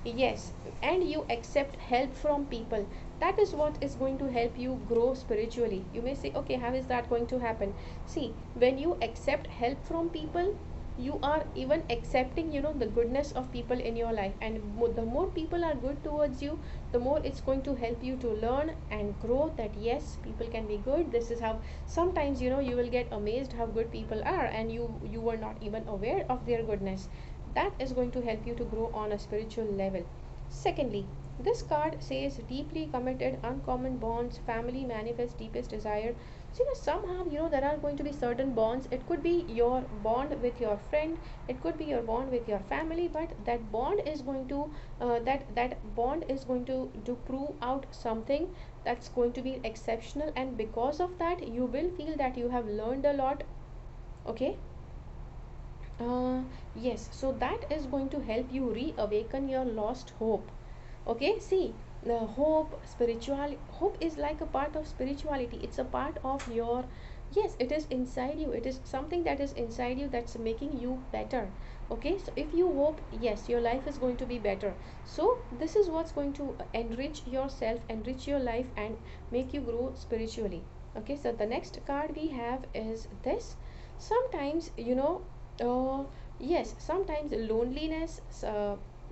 S1: yes, and you accept help from people, that is what is going to help you grow spiritually. You may say, okay, how is that going to happen? See, when you accept help from people, you are even accepting, the goodness of people in your life, and the more people are good towards you, the more it's going to help you to learn and grow that yes, people can be good. This is how sometimes, you will get amazed how good people are, and you were not even aware of their goodness. That is going to help you to grow on a spiritual level. Secondly, this card says deeply committed, uncommon bonds, family manifests deepest desire. So, somehow, there are going to be certain bonds. It could be your bond with your friend, it could be your bond with your family, but that bond is going to that bond is going to prove out something that's going to be exceptional, and because of that, you will feel that you have learned a lot. Okay, uh, yes, so that is going to help you reawaken your lost hope. Okay, see, the hope is like a part of spirituality. It's a part of your, yes, it is inside you. It is something that is inside you that's making you better. Okay, so if you hope, yes, your life is going to be better. So this is what's going to enrich yourself, enrich your life, and make you grow spiritually. Okay, so the next card we have is this. Sometimes, uh, yes, sometimes loneliness,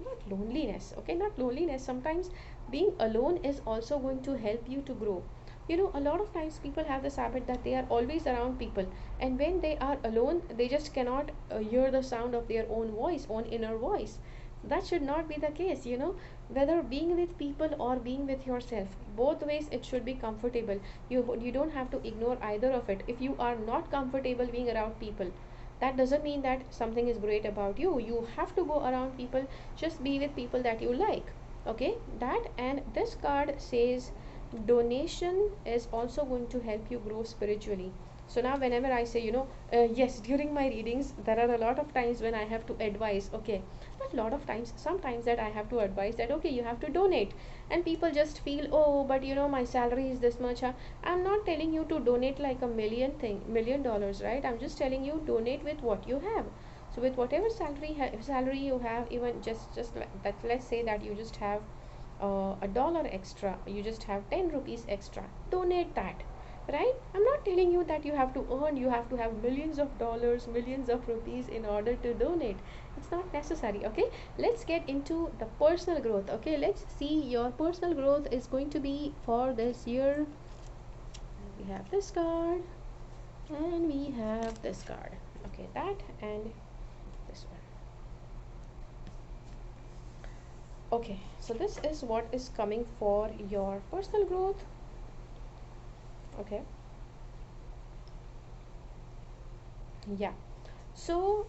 S1: not loneliness, okay, not loneliness, sometimes being alone is also going to help you to grow. A lot of times people have this habit that they are always around people, and when they are alone, they just cannot hear the sound of their own voice, own inner voice. That should not be the case. Whether being with people or being with yourself, both ways it should be comfortable. You don't have to ignore either of it. If you are not comfortable being around people, that doesn't mean that something is great about you. You have to go around people. Just be with people that you like. Okay, that, and this card says donation is also going to help you grow spiritually. So now whenever I say, yes, during my readings there are a lot of times when I have to advise, okay, not a lot of times, sometimes that I have to advise that okay, you have to donate, and people just feel, oh, but my salary is this much, huh? I'm not telling you to donate like a million dollars, right? I'm just telling you donate with what you have. So with whatever salary you have, even just like that, let's say that you just have a dollar extra, you just have 10 rupees extra, donate that, right? I'm not telling you that you have to have millions of dollars, millions of rupees in order to donate. It's not necessary. Okay, let's get into the personal growth. Okay, let's see your personal growth is going to be for this year. We have this card and we have this card. Okay, that and this one. Okay, so this is what is coming for your personal growth. Okay, yeah, so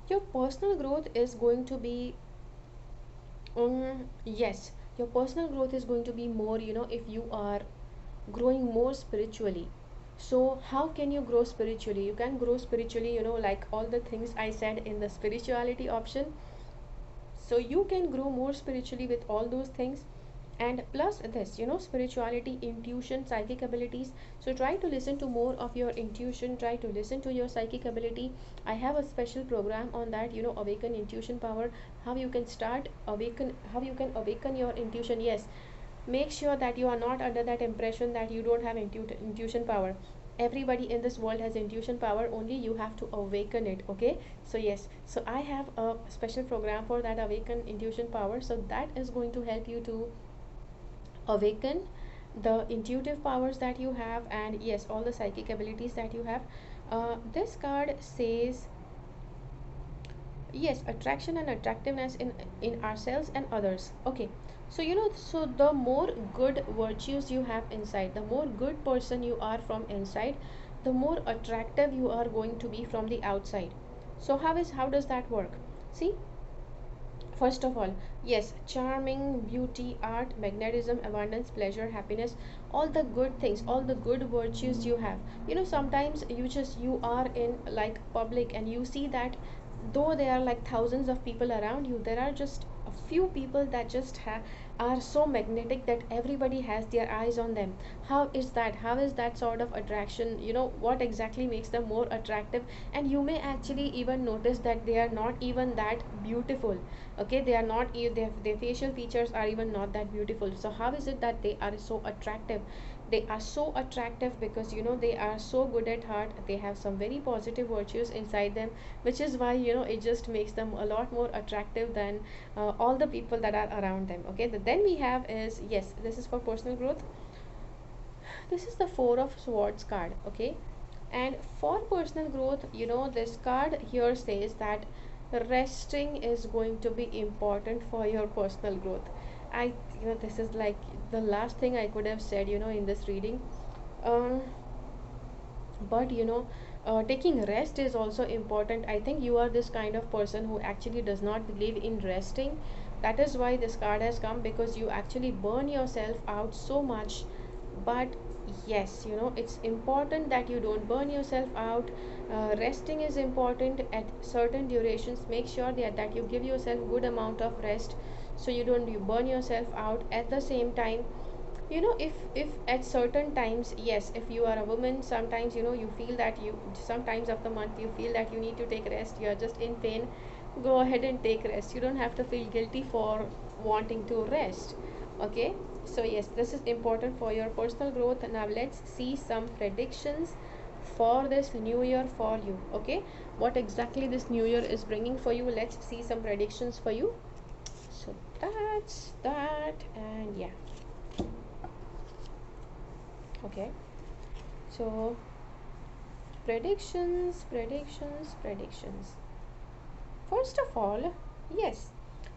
S1: your personal growth is going to be yes, your personal growth is going to be more, if you are growing more spiritually. So how can you grow spiritually? You can grow spiritually, like all the things I said in the spirituality option. So you can grow more spiritually with all those things, and plus this, spirituality, intuition, psychic abilities. So try to listen to more of your intuition, try to listen to your psychic ability. I have a special program on that, awaken intuition power, how you can awaken your intuition. Yes, make sure that you are not under that impression that you don't have intuition power. Everybody in this world has intuition power, only you have to awaken it. Okay, so yes, so I have a special program for that, awaken intuition power. So that is going to help you to awaken the intuitive powers that you have, and yes, all the psychic abilities that you have. This card says yes, attraction and attractiveness in ourselves and others. Okay, so so the more good virtues you have inside, the more good person you are from inside, the more attractive you are going to be from the outside. So how does that work? See, first of all, yes, charming, beauty, art, magnetism, abundance, pleasure, happiness, all the good things, all the good virtues you have. Sometimes you are in like public and you see that though there are like thousands of people around you, there are just a few people that just are so magnetic that everybody has their eyes on them. How is that sort of attraction? What exactly makes them more attractive? And you may actually even notice that they are not even that beautiful. Okay, they are not their facial features are even not that beautiful. So how is it that they are so attractive? They are so attractive because they are so good at heart, they have some very positive virtues inside them, which is why it just makes them a lot more attractive than all the people that are around them. Okay, then we have is, yes, this is for personal growth. This is the Four of Swords card. Okay, and for personal growth, this card here says that resting is going to be important for your personal growth. I This is like the last thing I could have said in this reading. um, but taking rest is also important. I think you are this kind of person who actually does not believe in resting. That is why this card has come, because you actually burn yourself out so much. But yes, it's important that you don't burn yourself out. Resting is important at certain durations. Make sure that you give yourself good amount of rest, so you burn yourself out. At the same time, if at certain times, yes, if you are a woman, sometimes you feel that you sometimes of the month you feel that you need to take rest, you are just in pain, go ahead and take rest. You don't have to feel guilty for wanting to rest. Okay, so yes, this is important for your personal growth. Now let's see some predictions for this new year for you. Okay, what exactly this new year is bringing for you, let's see some predictions for you. So that's that, and yeah. Okay, so predictions. First of all, yes,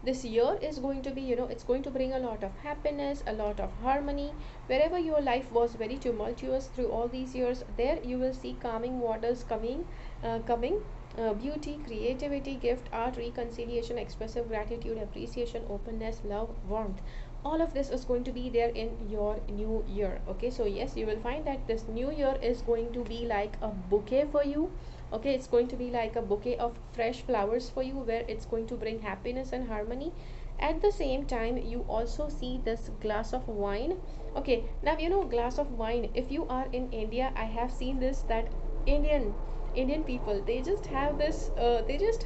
S1: this year is going to be, it's going to bring a lot of happiness, a lot of harmony. Wherever your life was very tumultuous through all these years, there you will see calming waters coming. Beauty, creativity, gift, art, reconciliation, expressive gratitude, appreciation, openness, love, warmth. All of this is going to be there in your new year. Okay, so yes, you will find that this new year is going to be like a bouquet for you. Okay, it's going to be like a bouquet of fresh flowers for you, where it's going to bring happiness and harmony. At the same time, you also see this glass of wine. Okay, now you know, glass of wine, if you are in India, I have seen this, that Indian people, they just have this they just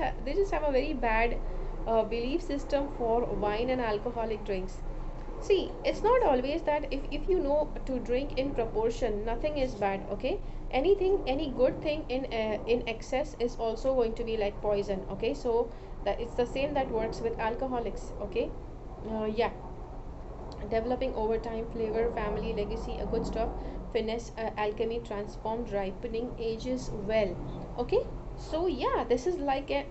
S1: have a very bad belief system for wine and alcoholic drinks. See, it's not always that if you know to drink in proportion, nothing is bad. Okay, anything, any good thing in excess is also going to be like poison. Okay, so that it's the same that works with alcoholics. Okay, yeah, developing over time, flavor, family, legacy, a good stuff, finesse, alchemy, transformed, ripening, ages well. Okay, so yeah, this is like a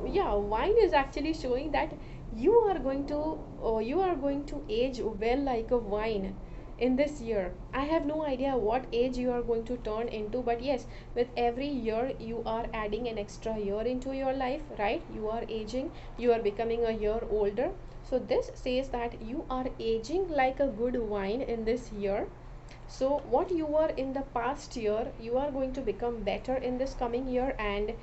S1: yeah, wine is actually showing that you are going to age well like a wine in this year. I have no idea what age you are going to turn into, but yes, with every year you are adding an extra year into your life, right? You are aging, you are becoming a year older. So this says that you are aging like a good wine in this year. So what you were in the past year, you are going to become better in this coming year. And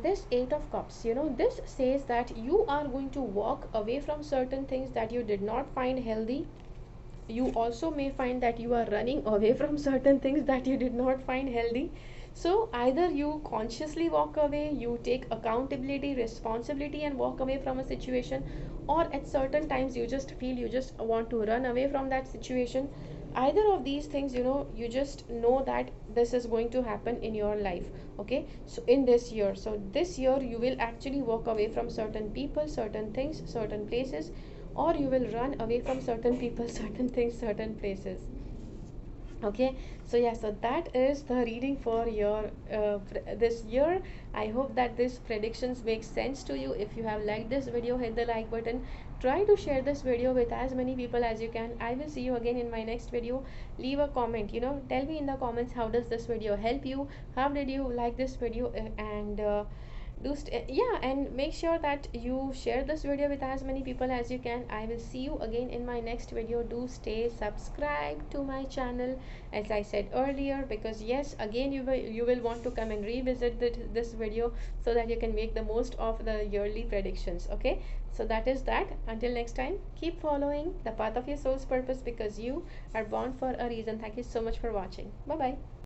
S1: this eight of cups, you know, this says that you are going to walk away from certain things that you did not find healthy. You also may find that you are running away from certain things that you did not find healthy. So either you consciously walk away, you take accountability, responsibility, and walk away from a situation, or at certain times you just feel you just want to run away from that situation. Either of these things, you know, you just know that this is going to happen in your life. Okay, so in this year, so this year you will actually walk away from certain people, certain things, certain places, or you will run away from certain people, certain things, certain places. Okay, so yeah, so that is the reading for your this year. I hope that these predictions make sense to you. If you have liked this video, hit the like button. Try to share this video with as many people as you can. I will see you again in my next video. Leave a comment, you know, tell me in the comments, how does this video help you, how did you like this video, and yeah, and make sure that you share this video with as many people as you can. I will see you again in my next video. Do stay subscribed to my channel, as I said earlier, because yes, again, you will want to come and revisit this video, so that you can make the most of the yearly predictions. Okay, so that is that. Until next time, keep following the path of your soul's purpose, because you are born for a reason. Thank you so much for watching. Bye bye.